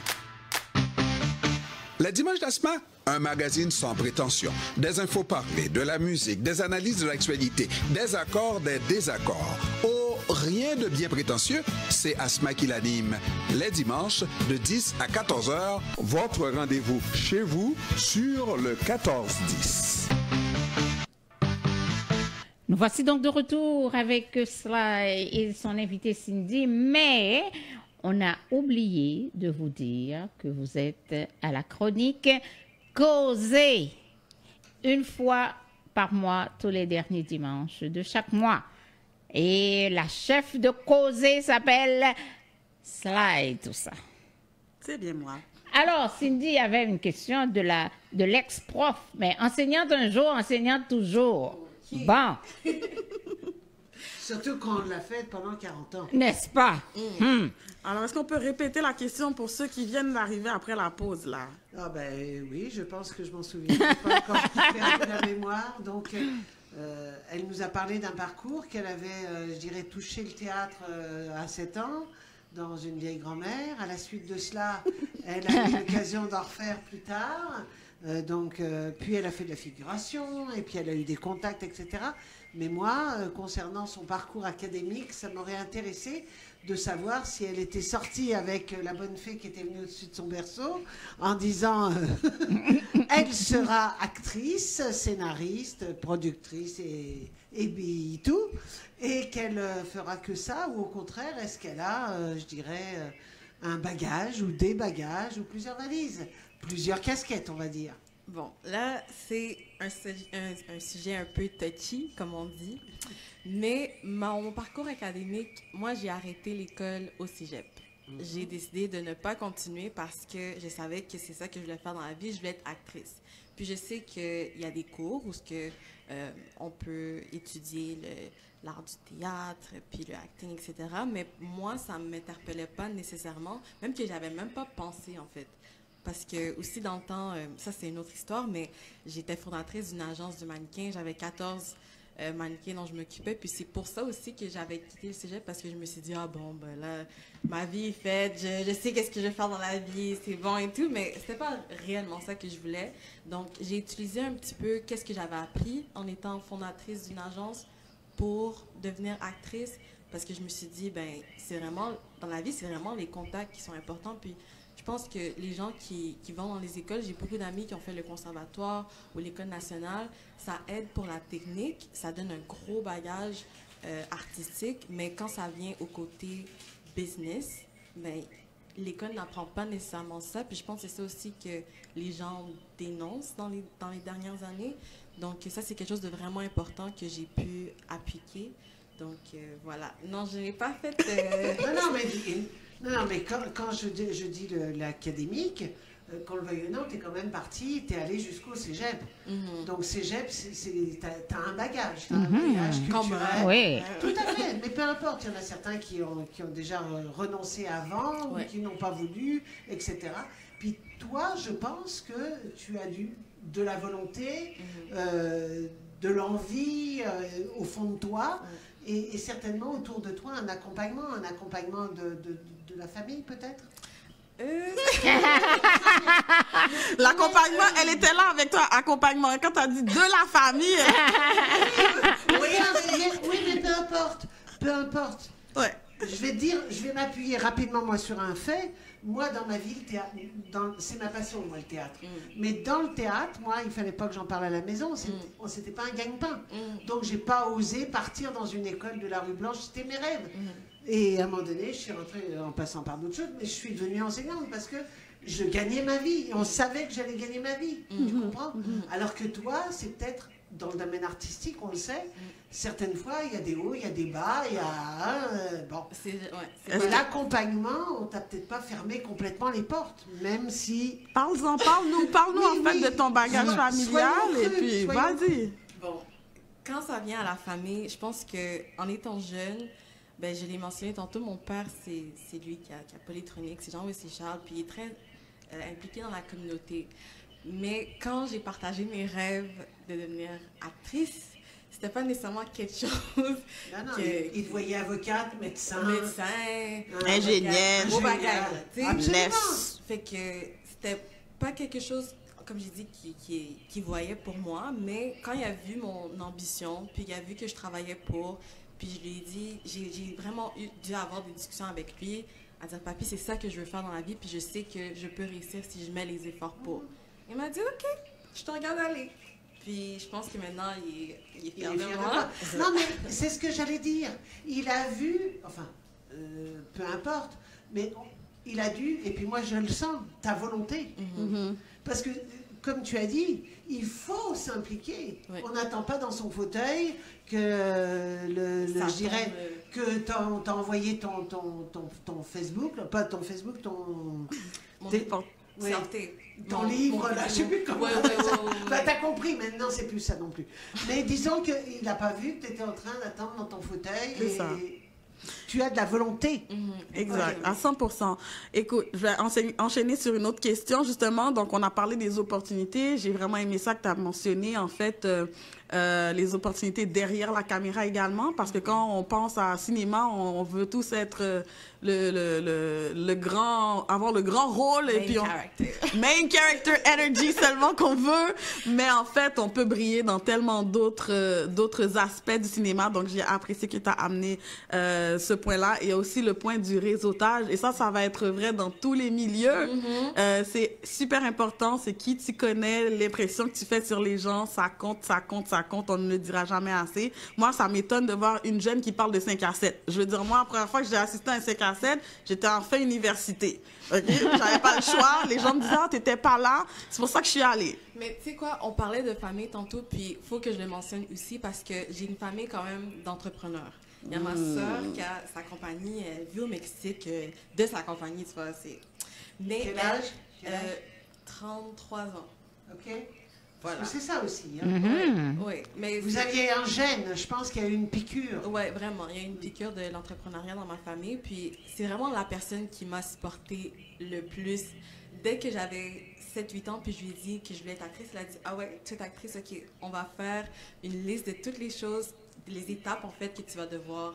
Les dimanches d'Asma, un magazine sans prétention. Des infos parlées, de la musique, des analyses de l'actualité, des accords, des désaccords. Oh, rien de bien prétentieux, c'est Asma qui l'anime. Les dimanches, de 10 à 14 heures, votre rendez-vous chez vous sur le 14-10. Nous voici donc de retour avec Sly et son invité Cindy, mais on a oublié de vous dire que vous êtes à la chronique Causer, une fois par mois, tous les derniers dimanches de chaque mois. Et la chef de Causer s'appelle Sly, tout ça. C'est bien moi. Alors, Cindy avait une question de l'ex-prof, mais enseignante un jour, enseignante toujours. Bon, Surtout quand on l'a fait pendant 40 ans. n'est-ce pas? Alors, est-ce qu'on peut répéter la question pour ceux qui viennent d'arriver après la pause, là? Ah ben oui, je pense que je m'en souviens. J'ai pas encore perdu la mémoire. Donc, elle nous a parlé d'un parcours qu'elle avait, je dirais, touché le théâtre à 7 ans, dans une vieille grand-mère. À la suite de cela, elle a eu l'occasion d'en refaire plus tard. Puis elle a fait de la figuration, et puis elle a eu des contacts, etc. Mais moi, concernant son parcours académique, ça m'aurait intéressé de savoir si elle était sortie avec la bonne fée qui était venue au-dessus de son berceau, en disant elle sera actrice, scénariste, productrice et tout, et qu'elle fera que ça, ou au contraire, est-ce qu'elle a, je dirais, un bagage, ou des bagages, ou plusieurs valises, plusieurs casquettes, on va dire. Bon, là, c'est un sujet un peu touchy, comme on dit. Mais mon parcours académique, moi, j'ai arrêté l'école au cégep. J'ai décidé de ne pas continuer parce que je savais que c'est ça que je voulais faire dans la vie. Je voulais être actrice. Puis je sais qu'il y a des cours où on peut étudier l'art du théâtre, puis le acting, etc. Mais moi, ça ne m'interpellait pas nécessairement, même que j'avais même pas pensé, en fait. Parce que aussi dans le temps, ça c'est une autre histoire, mais j'étais fondatrice d'une agence de mannequins. J'avais 14 mannequins dont je m'occupais. Puis c'est pour ça aussi que j'avais quitté le cégep, parce que je me suis dit, ah bon, ben là, ma vie est faite, je sais qu'est-ce que je vais faire dans la vie, c'est bon et tout, mais c'était pas réellement ça que je voulais. Donc j'ai utilisé un petit peu qu'est-ce que j'avais appris en étant fondatrice d'une agence pour devenir actrice, parce que je me suis dit, ben c'est vraiment, dans la vie, c'est vraiment les contacts qui sont importants. Puis je pense que les gens qui vont dans les écoles, j'ai beaucoup d'amis qui ont fait le conservatoire ou l'école nationale, ça aide pour la technique, ça donne un gros bagage artistique, mais quand ça vient au côté business, ben, l'école n'apprend pas nécessairement ça. Puis je pense que c'est ça aussi que les gens dénoncent dans les dernières années. Donc ça, c'est quelque chose de vraiment important que j'ai pu appliquer. Donc voilà. Non, je n'ai pas fait... Non, mais quand je dis l'académique, qu'on le veuille ou non, tu es quand même parti, tu es allé jusqu'au cégep. Donc cégep, tu as un bagage, tu as un bagage culturel. Oui. Tout à fait, mais peu importe, il y en a certains qui ont déjà renoncé avant, ou qui n'ont pas voulu, etc. Puis toi, je pense que tu as de la volonté de l'envie au fond de toi, et certainement autour de toi un accompagnement de la famille peut-être. L'accompagnement, elle était là avec toi, accompagnement. Quand tu as dit de la famille. Oui, mais peu importe. Peu importe. Ouais. Je vais m'appuyer rapidement moi sur un fait. Moi, dans ma vie, le théâtre, c'est ma passion, moi, le théâtre. Mais dans le théâtre, moi, il fallait pas que j'en parle à la maison. C'était pas un gagne-pain. Donc, j'ai pas osé partir dans une école de la rue Blanche. C'était mes rêves. Et à un moment donné, je suis rentrée en passant par d'autres choses, mais je suis devenue enseignante parce que je gagnais ma vie. Et on savait que j'allais gagner ma vie. Tu comprends? Alors que toi, c'est peut-être dans le domaine artistique, on le sait. Certaines fois, il y a des hauts, il y a des bas, il y a... bon. Mais l'accompagnement, on t'a peut-être pas fermé complètement les portes, même si... Parle-nous en fait de ton bagage familial et puis vas-y. Bon, quand ça vient à la famille, je pense qu'en étant jeune, ben, je l'ai mentionné tantôt, mon père, c'est lui qui a Polytronique, c'est Jean-Wesley Charles, puis il est très impliqué dans la communauté. Mais quand j'ai partagé mes rêves de devenir actrice, c'était pas nécessairement quelque chose. Non, il te voyait avocate, médecin, ingénieur, beau bagage. Absolument. Fait que c'était pas quelque chose, comme j'ai dit, qui voyait pour moi, mais quand il a vu mon ambition, puis il a vu que je travaillais pour, puis je lui ai dit, j'ai vraiment dû avoir des discussions avec lui, à dire, papi, c'est ça que je veux faire dans la vie, puis je sais que je peux réussir si je mets les efforts pour. Il m'a dit, OK, je te regarde aller. Puis je pense que maintenant, il est fier de moi. Non, mais c'est ce que j'allais dire. Il a vu, enfin, peu importe, mais il a dû, et puis moi je le sens, ta volonté. Parce que, comme tu as dit, il faut s'impliquer. Oui. On n'attend pas dans son fauteuil que, je dirais, que t'as envoyé ton Facebook, pas ton Facebook, ton... Oui. Ton livre, là, je sais plus comment. Bah, t'as compris, maintenant c'est plus ça non plus. Mais disons qu'il n'a pas vu que tu étais en train d'attendre dans ton fauteuil. C'est ça. Tu as de la volonté. Exact, à 100%. Écoute, je vais enchaîner sur une autre question, justement. Donc, on a parlé des opportunités. J'ai vraiment aimé ça que tu as mentionné, en fait, les opportunités derrière la caméra également, parce que quand on pense à cinéma, on veut tous être le grand, avoir le grand rôle. Et puis main character energy seulement qu'on veut. Mais en fait, on peut briller dans tellement d'autres aspects du cinéma. Donc, j'ai apprécié que tu as amené ce point-là. Il y a aussi le point du réseautage. Et ça va être vrai dans tous les milieux. C'est super important. C'est qui tu connais, l'impression que tu fais sur les gens. Ça compte, ça compte, ça compte. On ne le dira jamais assez. Moi, ça m'étonne de voir une jeune qui parle de 5 à 7. Je veux dire, moi, la première fois que j'ai assisté à un 5 à 7, j'étais en fin université. OK? J'avais pas le choix. Les gens me disaient, ah, t'étais pas là. C'est pour ça que je suis allée. Mais tu sais quoi, on parlait de famille tantôt, puis il faut que je le mentionne aussi parce que j'ai une famille quand même d'entrepreneurs. Il y a ma soeur qui a sa compagnie, elle vit au Mexique, de sa compagnie, tu vois. Mais quel âge? 33 ans. OK. Voilà. C'est ça aussi. Hein? Oui, mais vous aviez un gène, je pense qu'il y a eu une piqûre. Oui, vraiment. Il y a eu une piqûre de l'entrepreneuriat dans ma famille. Puis c'est vraiment la personne qui m'a supportée le plus. Dès que j'avais 7-8 ans, puis je lui ai dit que je voulais être actrice, elle a dit, ah ouais, tu es actrice, OK, on va faire une liste de toutes les choses, les étapes en fait que tu vas devoir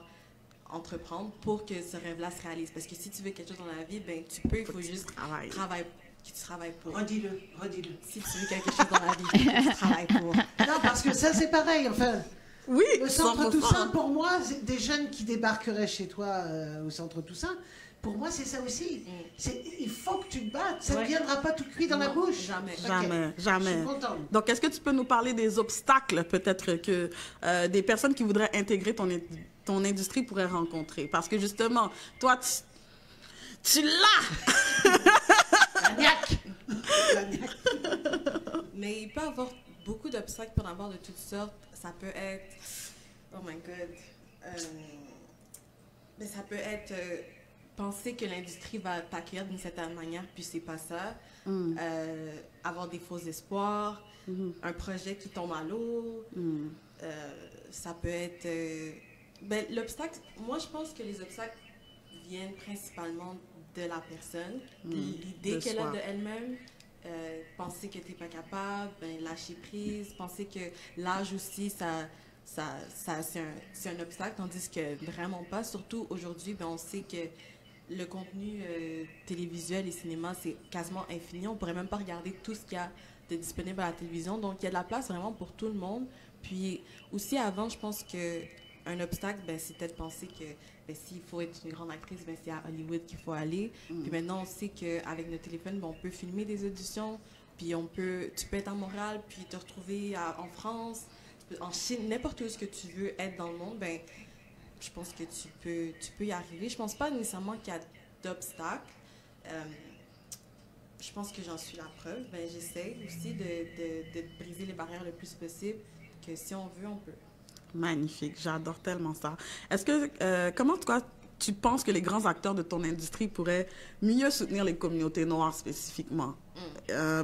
entreprendre pour que ce rêve-là se réalise. Parce que si tu veux quelque chose dans la vie, ben tu peux, il faut juste travailler. Que tu travailles pour. Redis-le. Si tu veux quelque chose dans la vie, tu travailles pour. Non, parce que ça, c'est pareil, enfin. Oui, le Centre Toussaint, pour moi, des jeunes qui débarqueraient chez toi au Centre Toussaint, pour moi, c'est ça aussi. Il faut que tu te battes. Ça ne viendra pas tout cuit dans la bouche. Jamais. Okay. Jamais. Je suis contente. Donc, est-ce que tu peux nous parler des obstacles, peut-être, que des personnes qui voudraient intégrer ton industrie pourraient rencontrer? Parce que, justement, toi, tu l'as! Mais il peut y avoir beaucoup d'obstacles pour avoir de toutes sortes. Ça peut être... Oh my God. Mais ça peut être... penser que l'industrie va t'accueillir d'une certaine manière, puis c'est pas ça. Avoir des faux espoirs. Un projet qui tombe à l'eau. Ça peut être... ben, l'obstacle... Moi, je pense que les obstacles viennent principalement de la personne, l'idée qu'elle a de elle-même, penser que tu n'es pas capable, ben, lâcher prise, penser que l'âge aussi, c'est un obstacle, tandis que vraiment pas. Surtout aujourd'hui, ben, on sait que le contenu télévisuel et cinéma, c'est quasiment infini. On pourrait même pas regarder tout ce qu'il y a de disponible à la télévision. Donc, il y a de la place vraiment pour tout le monde. Puis aussi, avant, je pense qu'un obstacle, ben, c'était de penser que ben, s'il faut être une grande actrice, ben, c'est à Hollywood qu'il faut aller. Puis maintenant, on sait qu'avec notre téléphone, ben, on peut filmer des auditions, puis tu peux être à Montréal, puis te retrouver en France, en Chine, n'importe où ce que tu veux être dans le monde, ben, je pense que tu peux y arriver. Je pense pas nécessairement qu'il y a d'obstacles. Je pense que j'en suis la preuve. Ben, j'essaie aussi de briser les barrières le plus possible, que si on veut, on peut. Magnifique, j'adore tellement ça. Est-ce que, comment toi, tu penses que les grands acteurs de ton industrie pourraient mieux soutenir les communautés noires spécifiquement?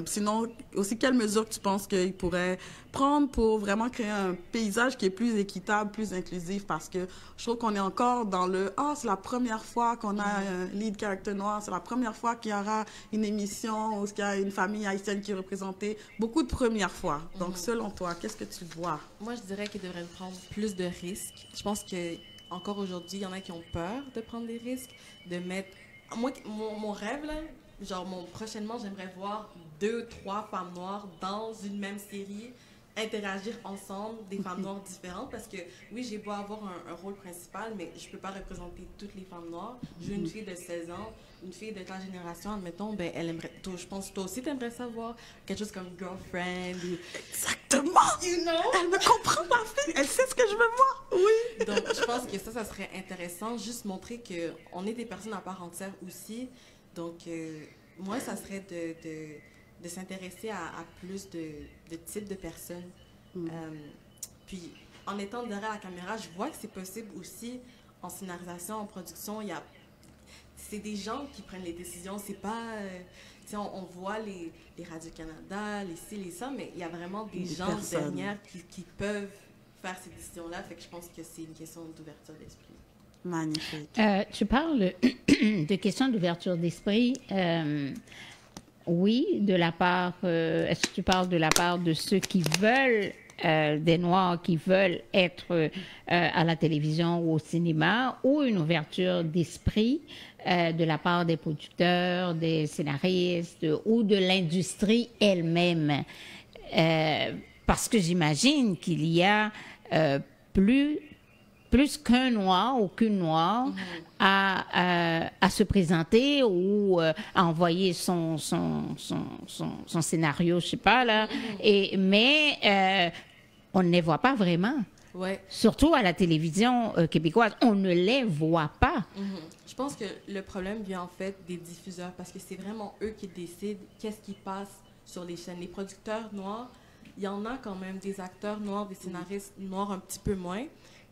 Sinon, aussi, quelles mesures tu penses qu'ils pourraient prendre pour vraiment créer un paysage qui est plus équitable, plus inclusif? Parce que je trouve qu'on est encore dans le « Ah, c'est la première fois qu'on a un lead character noir, c'est la première fois qu'il y aura une émission où il y a une famille haïtienne qui est représentée. » Beaucoup de premières fois. Donc, selon toi, qu'est-ce que tu vois? Moi, je dirais qu'ils devraient prendre plus de risques. Je pense que encore aujourd'hui, il y en a qui ont peur de prendre des risques, de mettre... Moi, mon rêve, là, genre, prochainement, j'aimerais voir 2, 3 femmes noires dans une même série interagir ensemble, des femmes noires différentes, parce que, oui, j'ai beau avoir un rôle principal, mais je peux pas représenter toutes les femmes noires. J'ai une fille de 16 ans, une fille de ta génération, admettons, ben, elle aimerait... je pense que toi aussi, t'aimerais savoir quelque chose comme Girlfriend. Exactement! You know? Elle me comprend, ma fille! Elle sait ce que je veux voir! Oui! Donc, je pense que ça serait intéressant, juste montrer qu'on est des personnes à part entière aussi. Donc, moi, ça serait de s'intéresser à plus de types de personnes. Puis, en étant derrière la caméra, je vois que c'est possible aussi en scénarisation, en production. C'est des gens qui prennent les décisions. C'est pas... on voit les Radio-Canada, les ci, les ça, mais il y a vraiment des gens derrière qui peuvent faire ces décisions-là. Fait que je pense que c'est une question d'ouverture d'esprit. Magnifique. Tu parles de questions d'ouverture d'esprit. Oui, de la part... est-ce que tu parles de la part de ceux qui veulent, des Noirs qui veulent être à la télévision ou au cinéma, ou une ouverture d'esprit de la part des producteurs, des scénaristes ou de l'industrie elle-même? Parce que j'imagine qu'il y a plus qu'un Noir ou qu'une Noire à se présenter ou à envoyer son scénario, je sais pas, là. Mais on ne les voit pas vraiment. Ouais. Surtout à la télévision québécoise, on ne les voit pas. Je pense que le problème vient en fait des diffuseurs, parce que c'est vraiment eux qui décident qu'est-ce qui passe sur les chaînes. Les producteurs noirs, il y en a quand même des acteurs noirs, des scénaristes noirs un petit peu moins.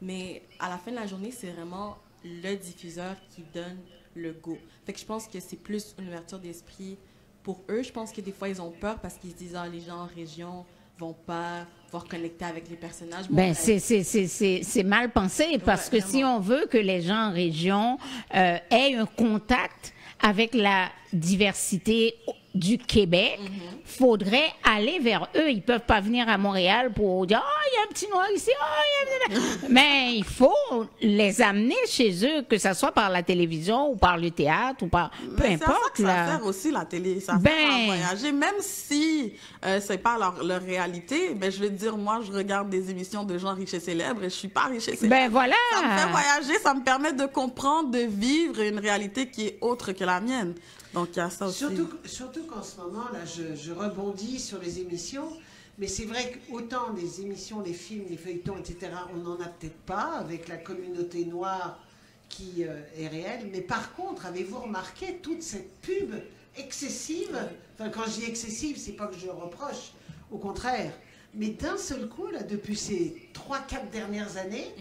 Mais à la fin de la journée, c'est vraiment le diffuseur qui donne le go. Fait que je pense que c'est plus une ouverture d'esprit pour eux. Je pense que des fois, ils ont peur parce qu'ils se disent « Ah, les gens en région vont pas pouvoir connecter avec les personnages. » Ben, c'est mal pensé parce que si on veut que les gens en région aient un contact avec la diversité du Québec, faudrait aller vers eux. Ils peuvent pas venir à Montréal pour dire « Ah, il y a un petit noir ici, mais il faut les amener chez eux, que ce soit par la télévision ou par le théâtre ou par... Peu importe. Ça sert aussi la télé, ça sert à voyager. Même si c'est pas leur réalité, ben, je veux dire, moi, je regarde des émissions de gens riches et célèbres et je suis pas riche et célèbre. Ben voilà. Ça me fait voyager, ça me permet de comprendre, de vivre une réalité qui est autre que la mienne. Donc, il y a ça aussi. Surtout qu'en ce moment, là, je rebondis sur les émissions, mais c'est vrai qu'autant les émissions, les films, les feuilletons, etc., on n'en a peut-être pas avec la communauté noire qui est réelle. Mais par contre, avez-vous remarqué toute cette pub excessive? Enfin, quand je dis excessive, c'est pas que je reproche, au contraire. Mais d'un seul coup, là, depuis ces 3-4 dernières années,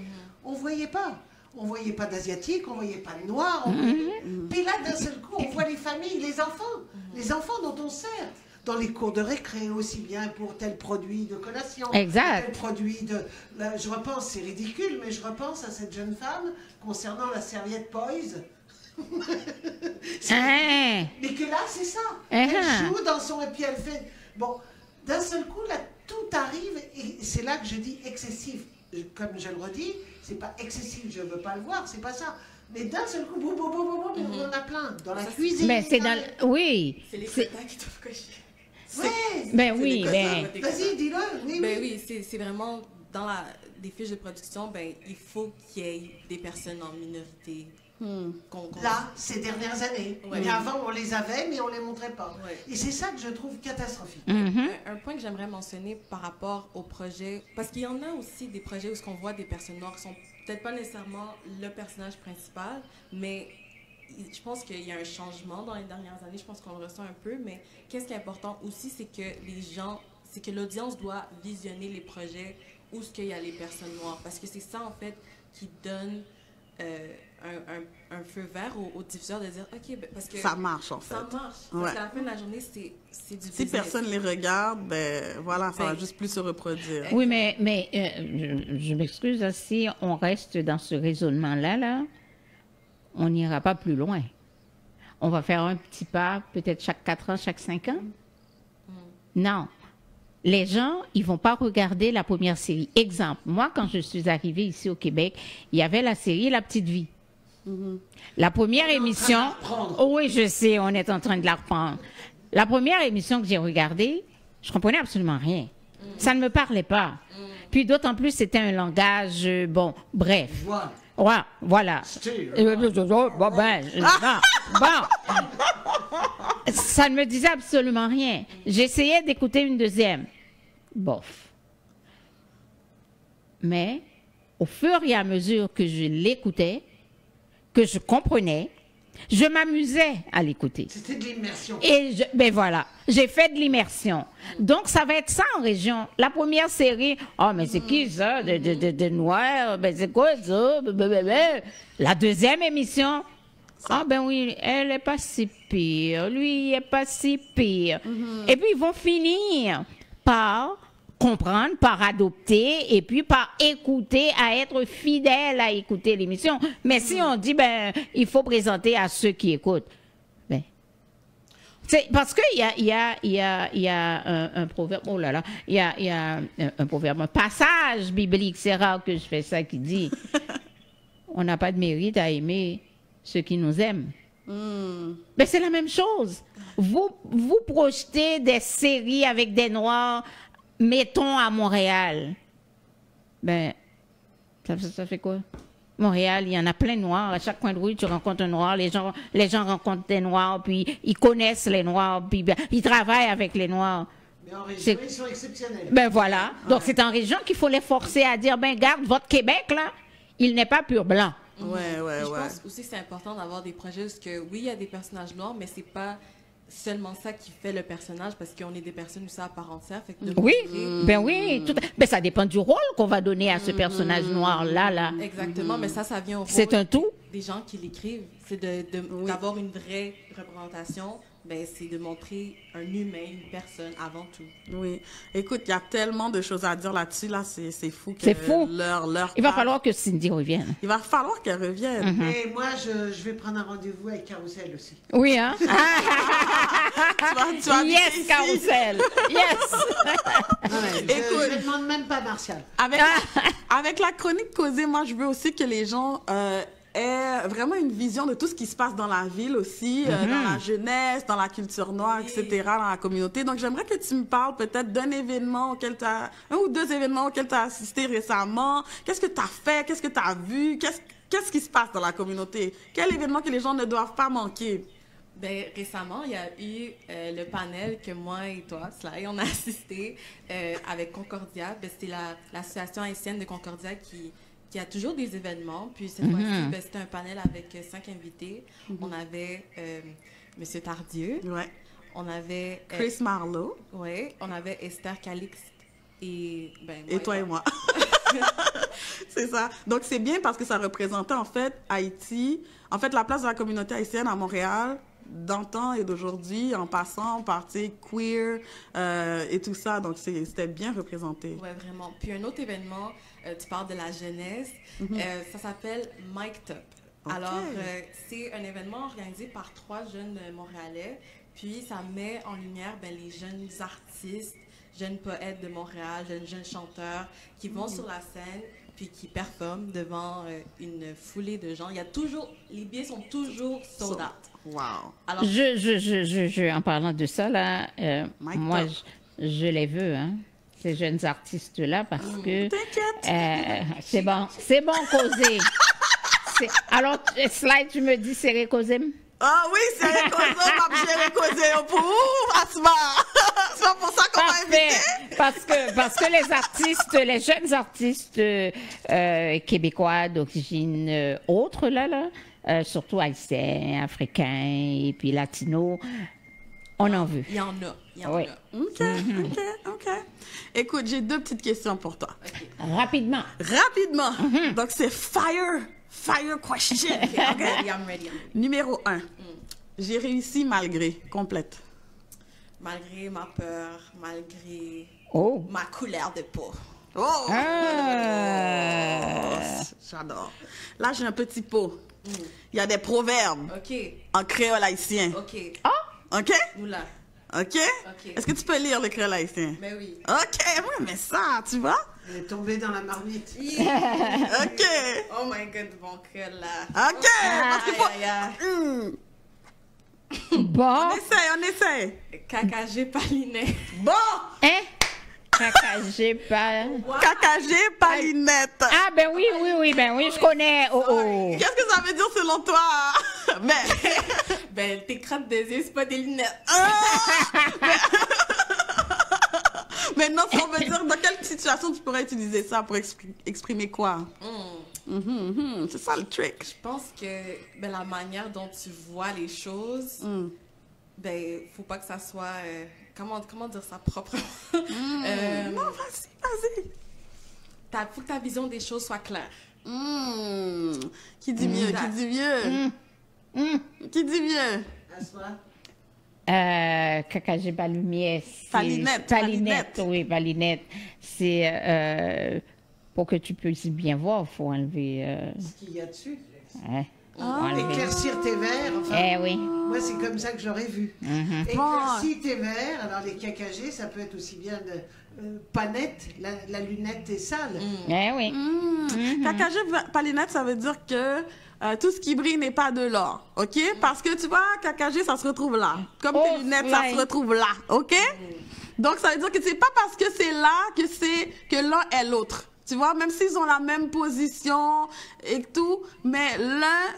on voyait pas. On voyait pas d'Asiatiques, on voyait pas de Noirs. Puis là, d'un seul coup, on voit les familles, les enfants dont on sert. Dans les cours de récré, aussi bien pour tel produit de collation, exact. Tel produit de... Là, je repense, c'est ridicule, mais je repense à cette jeune femme concernant la serviette Poise. Hein? Mais que là, c'est ça. Uh-huh. Elle joue dans son... Et puis elle fait... Bon, d'un seul coup, là, tout arrive. Et c'est là que je dis excessif. Comme je le redis, c'est pas excessif, je veux pas le voir, c'est pas ça. Mais d'un seul coup, boum, boum, boum, boum, boum, on en a plein. Dans la cuisine. Mais c'est dans... Oui. C'est les quotas qui doivent cocher. Ouais. Ben oui, ben... Vas-y, dis-le. Oui, Ben oui. oui, c'est vraiment dans des fiches de production, ben il faut qu'il y ait des personnes en minorité. Là, ces dernières années. Ouais. Mais avant, on les avait, mais on les montrait pas. Ouais. Et c'est ça que je trouve catastrophique. Un point que j'aimerais mentionner par rapport au projet, parce qu'il y en a aussi des projets où on voit des personnes noires qui sont peut-être pas nécessairement le personnage principal, mais je pense qu'il y a un changement dans les dernières années, je pense qu'on le ressent un peu, mais qu'est-ce qui est important aussi, c'est que c'est que l'audience doit visionner les projets où ce qu'il y a les personnes noires, parce que c'est ça en fait qui donne un feu vert aux diffuseurs de dire ok, ben, parce que Ça marche, en fait. ça marche. Ouais. Parce qu'à la fin de la journée, c'est du Si business. personne les regarde, ben voilà, ça va Ben, juste plus se reproduire. Oui, mais je m'excuse, hein, si on reste dans ce raisonnement-là, là, on n'ira pas plus loin. On va faire un petit pas, peut-être chaque 4 ans, chaque 5 ans. Non. Les gens, ils vont pas regarder la première série. Exemple, moi, quand je suis arrivée ici au Québec, il y avait la série La Petite Vie. La première émission... Oh oui, je sais, on est en train de la reprendre. La première émission que j'ai regardée, je comprenais absolument rien. Ça ne me parlait pas. Puis d'autant plus, c'était un langage... bon, bref. Voilà. Ouais, voilà. Bon, ben, bon. Ça ne me disait absolument rien. J'essayais d'écouter une deuxième. Bof. Mais, au fur et à mesure que je l'écoutais, que je comprenais, je m'amusais à l'écouter. C'était de l'immersion. Et ben voilà, j'ai fait de l'immersion. Donc, ça va être ça en région. La première série, oh, mais c'est qui ça? De noir? Ben, c'est quoi ça? La deuxième émission, ah, ben oui, elle est pas si pire. Lui, il est pas si pire. Et puis, ils vont finir par comprendre, par adopter, et puis par écouter, à être fidèle à écouter l'émission. Mais si on dit, ben, il faut présenter à ceux qui écoutent, ben, c'est parce qu'il y a un proverbe, oh là là, il y a un proverbe, un passage biblique, c'est rare que je fais ça, qui dit, on n'a pas de mérite à aimer ceux qui nous aiment. Mais c'est la même chose. Vous projetez des séries avec des Noirs, mettons à Montréal. Ben, ça fait quoi? Montréal, il y en a plein de Noirs. À chaque coin de rue, tu rencontres un Noir. Les gens rencontrent des Noirs, puis ils connaissent les Noirs, puis ben, ils travaillent avec les Noirs. Mais en région, ils sont exceptionnels. Ben voilà. Donc, c'est en région qu'il faut les forcer à dire, ben, garde, votre Québec, là, il n'est pas pur blanc. Ouais. Je pense aussi que c'est important d'avoir des projets où que, oui, il y a des personnages noirs, mais c'est pas seulement ça qui fait le personnage, parce qu'on est des personnes aussi à part entière. Fait que de Oui, montrer- ben oui. Ben, ça dépend du rôle qu'on va donner à ce personnage noir-là, là. Exactement, mais ça vient au C'est rôle un tout. des gens qui l'écrivent. C'est d'avoir une vraie représentation. Ben, c'est de montrer un humain, une personne avant tout. Oui. Écoute, il y a tellement de choses à dire là-dessus. Là, c'est fou. C'est fou. Il va part- falloir que Cindy revienne. Il va falloir qu'elle revienne. Et moi, je vais prendre un rendez-vous avec Carousel aussi. Oui, hein? Tu vas habiter Yes, ici. Carousel. Yes. Je ne demande même pas Martial. Avec la chronique causée, moi, je veux aussi que les gens aient vraiment une vision de tout ce qui se passe dans la ville aussi, dans la jeunesse, dans la culture noire, etc., dans la communauté. Donc, j'aimerais que tu me parles peut-être d'un événement auquel tu as... un ou deux événements auxquels tu as assisté récemment. Qu'est-ce que tu as fait? Qu'est-ce que tu as vu? Qu'est-ce qui se passe dans la communauté? Quel événement que les gens ne doivent pas manquer? Ben, récemment, il y a eu le panel que moi et toi, Sly, on a assisté avec Concordia. Ben, c'était l'association haïtienne de Concordia qui a toujours des événements. Puis cette fois-ci, ben, c'était un panel avec 5 invités. On avait M. Tardieu. Ouais. On avait... Chris Marlowe. Oui, on avait Esther Calixte et... Ben, Et toi et moi. C'est ça. Donc, c'est bien parce que ça représentait, en fait, Haïti, en fait, la place de la communauté haïtienne à Montréal, d'antan et d'aujourd'hui, en passant par, tu sais, queer et tout ça. Donc, c'était bien représenté. Oui, vraiment. Puis un autre événement, tu parles de la jeunesse, ça s'appelle Mic'd Up. Ok. Alors, c'est un événement organisé par 3 jeunes Montréalais. Puis, ça met en lumière les jeunes artistes, jeunes poètes de Montréal, jeunes chanteurs qui vont sur la scène puis qui performent devant une foulée de gens. Les billets sont toujours sold out. Wow. Alors, En parlant de ça, là, Mike moi, Top. je les veux, hein, ces jeunes artistes-là, parce que T'inquiète. c'est bon causer. Alors, Slide, tu me dis, c'est causer? Ah oui, c'est Récoso, j'ai Récosé pour où, Asma? C'est pas pour ça qu'on m'a invité? Parce que les jeunes artistes québécois d'origine autre, surtout haïtiens, africains et puis latinos, on en veut. il y en a. Oui. OK. Écoute, j'ai 2 petites questions pour toi. Rapidement. Donc, c'est fire question. OK? I'm ready. Numéro 1. J'ai réussi malgré, complète. Malgré ma peur, malgré Oh. ma couleur de peau. Oh! Ah. J'adore. Là, j'ai un petit pot. Il y a des proverbes OK. en créole haïtien. OK. OK? Nous là. OK? OK. Est-ce que tu peux lire le créole haïtien? Mais oui. OK, oui, mais ça, tu vois? Elle est tombée dans la marmite. OK. Oh my god, mon cœur là. OK. Parce qu'il faut... Aïe, aïe, Bon. On essaie. aïe. KKG Palinet. Bon! Hein? J'ai pas. KKG Palinette. Ah, ben oui, je connais. Oh. Qu'est-ce que ça veut dire selon toi? Mais... Tes crottes des yeux, c'est pas des lunettes. Mais non, ça veut dire dans quelle situation tu pourrais utiliser ça pour exprimer quoi? C'est ça le trick. Je pense que la manière dont tu vois les choses, faut pas que ça soit... comment dire ça proprement? Non, vas-y. Faut que ta vision des choses soit claire. Qui dit mieux? Qui dit mieux? Asma? KKG Palumière. Palinette. Oui, Palinette. C'est pour que tu puisses bien voir, il faut enlever. Ce qu'il y a dessus. Ouais. Faut enlever. Éclaircir tes verres. Enfin, Eh oui. moi, c'est comme ça que je l'aurais vu. Éclaircir tes verres. Alors, les KKG, ça peut être aussi bien de panette. La lunette est sale. Eh oui. KKG Palinette, ça veut dire que tout ce qui brille n'est pas de l'or, OK? Parce que tu vois, KKG, ça se retrouve là. Comme tes lunettes, ça se retrouve là, OK? Donc, ça veut dire que c'est pas parce que c'est là que l'un est l'autre. Tu vois, même s'ils ont la même position et tout, mais l'un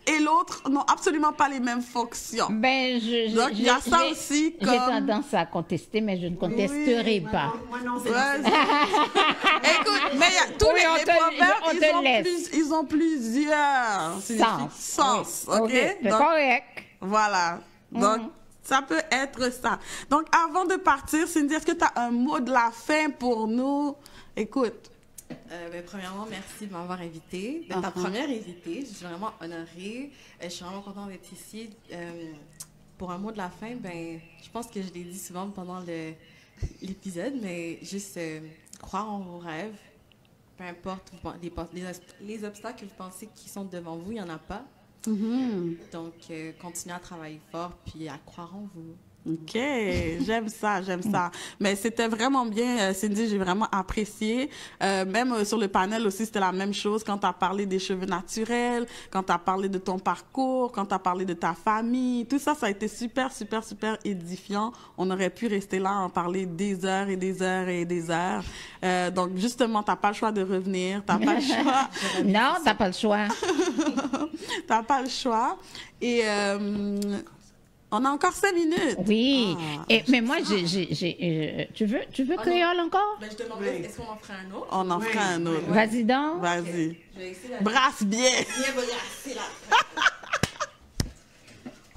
et l'autre n'ont absolument pas les mêmes fonctions. Ben, Donc, il y a ça aussi comme... J'ai tendance à contester, mais je ne contesterai pas. Moi non, c'est Écoute, mais tous les proverbes, ils ont plusieurs sens, OK? C'est Donc, correct. voilà. Donc, ça peut être ça. Donc, avant de partir, Cindy, est-ce que tu as un mot de la fin pour nous? Écoute. Premièrement, merci de m'avoir invitée. D'être ta première invitée. Je suis vraiment honorée. Je suis vraiment contente d'être ici. Pour un mot de la fin, je pense que je l'ai dit souvent pendant l'épisode, mais juste croire en vos rêves. Peu importe les obstacles que vous pensez qui sont devant vous, il n'y en a pas. Donc, continuez à travailler fort puis à croire en vous. OK, j'aime ça. Mais c'était vraiment bien, Cindy, j'ai vraiment apprécié. Même sur le panel aussi, c'était la même chose quand tu as parlé des cheveux naturels, quand tu as parlé de ton parcours, quand tu as parlé de ta famille. Tout ça, ça a été super édifiant. On aurait pu rester là, en parler des heures et des heures et des heures. Donc, justement, tu n'as pas le choix de revenir. Tu n'as pas le choix. Non, tu n'as pas le choix. Tu n'as pas le choix. Et... on a encore 5 minutes. Oui. Mais moi, tu veux créole encore? Je te demandais, est-ce qu'on en ferait un autre? On en fera un autre. Vas-y donc. Vas-y. Je vais essayer de Brasse bien. bien brasser là.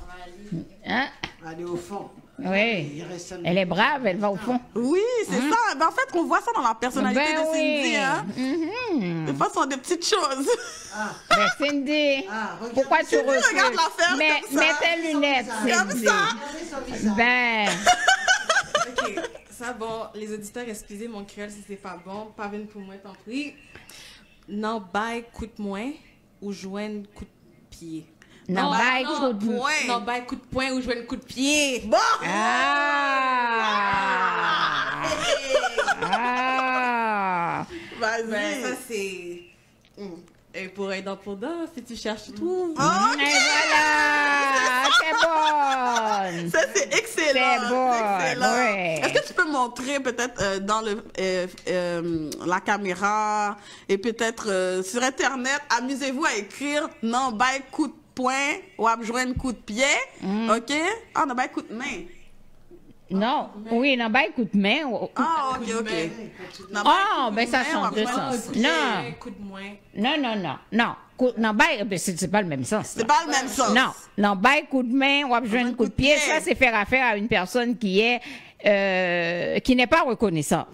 On va aller. Hein? aller au fond. Oui. Il reste un- Elle est brave, elle va au fond. Oui, c'est ça. Ben, en fait, on voit ça dans la personnalité Ben de Cindy. oui. Hein? Des fois, ce sont des petites choses. Mais Cindy, Ah, regarde. pourquoi tu Cindy, recules? regarde l'affaire Mets comme ça. tes lunettes, Comme Cindy. ça. Regardez son visage. Ben, OK, ça bon, les auditeurs, excusez mon créole si c'est pas bon. Pas venu pour moi, tant pis. Non, bye, coûte moins ou joindre pied. Non, bye, coup de poing. Non, bye, coup de poing ou jouer le coup de pied. Bon! Vas-y. Ben, ça, c'est... Et pour un dent pour dent, si tu cherches, tu trouves. Et voilà, c'est bon. Ça, c'est excellent. C'est bon, c'est excellent. ouais. Est-ce que tu peux montrer peut-être dans la caméra et peut-être sur Internet, amusez-vous à écrire « Non, bye, coup de poing » ou « Abjouen, coup de pied ». OK? Ah, non, bye, coup de main. Non, oui, non, bye, coup de main. Ah, OK, OK. Oh, ben ça change de sens. Non, Coup de moins. non. Non, bye, ben c'est pas le même sens. C'est pas le même sens. Non, bye, coup de main ou abjouen, coup de pied, ça, c'est faire affaire à une personne qui n'est pas reconnaissante.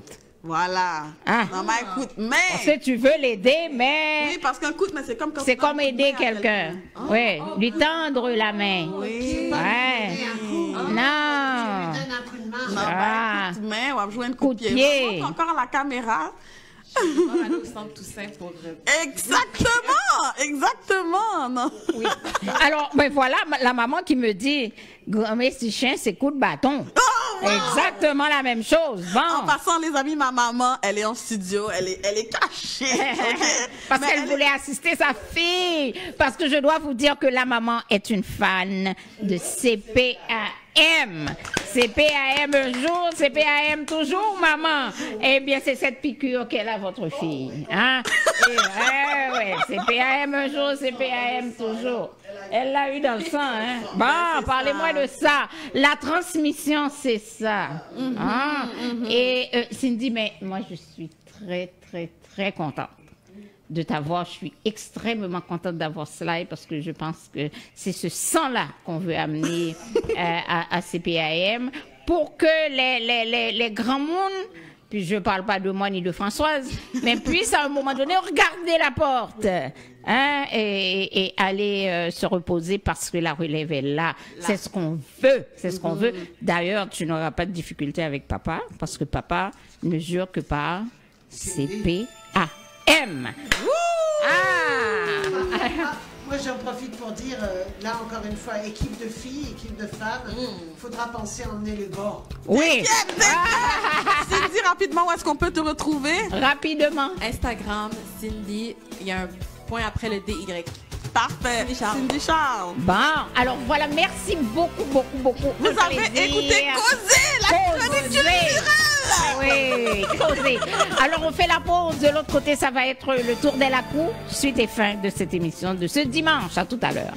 Voilà. Ah. Non, bye, coup de main. Parce que tu veux l'aider, mais... Oui, parce qu'un coup de main, c'est comme quand C'est tu donnes comme un coup de aider main à quelqu'un. Oui, lui tendre la main. Oui. Ouais. Non. Donne un coup de main. Non, Ah. coup de main, on va jouer un Coup coup de de pied. pied. Je montre encore à la caméra. On va aller au centre Toussaint pour... Exactement. Non. Oui. Alors, ben voilà, la maman qui me dit, grand-mère, si chien, c'est coup de bâton. Oh, wow. Exactement la même chose. En Bon. passant, les amis, ma maman, elle est en studio, elle est cachée. OK? Parce Mais qu'elle voulait assister sa fille. Parce que je dois vous dire que la maman est une fan de CPAM. CPAM un jour, CPAM toujours, maman. Eh bien, c'est cette piqûre qu'elle a, votre fille. Hein? Ouais, CPAM un jour, CPAM toujours. Elle l'a eu dans le sang, hein? Bon, parlez-moi de ça. La transmission, c'est ça. Hein? Et Cindy, mais moi, je suis très, très, très contente de t'avoir. Je suis extrêmement contente d'avoir cela parce que je pense que c'est ce sang-là qu'on veut amener à CPAM pour que les grands mondes, puis je ne parle pas de moi ni de Françoise, mais puissent à un moment donné regarder la porte, hein, et aller se reposer parce que la relève est là. C'est ce qu'on veut, c'est ce qu'on veut. D'ailleurs, tu n'auras pas de difficulté avec papa parce que papa ne jure que par CPAM. Moi, j'en profite pour dire, là, encore une fois, équipe de filles, équipe de femmes, il faudra penser à emmener le gars. Oui. Cindy, rapidement, où est-ce qu'on peut te retrouver? Rapidement. Instagram, Cindy, il y a un point après le DY. Parfait. Cindy Charles. Cindy Charles. Bon, alors voilà, merci beaucoup. Vous avez écouté Causer, la chronique culturelle. Oui, Causer. Alors on fait la pause. De l'autre côté, ça va être le tour des Lacous, suite et fin de cette émission de ce dimanche. À tout à l'heure.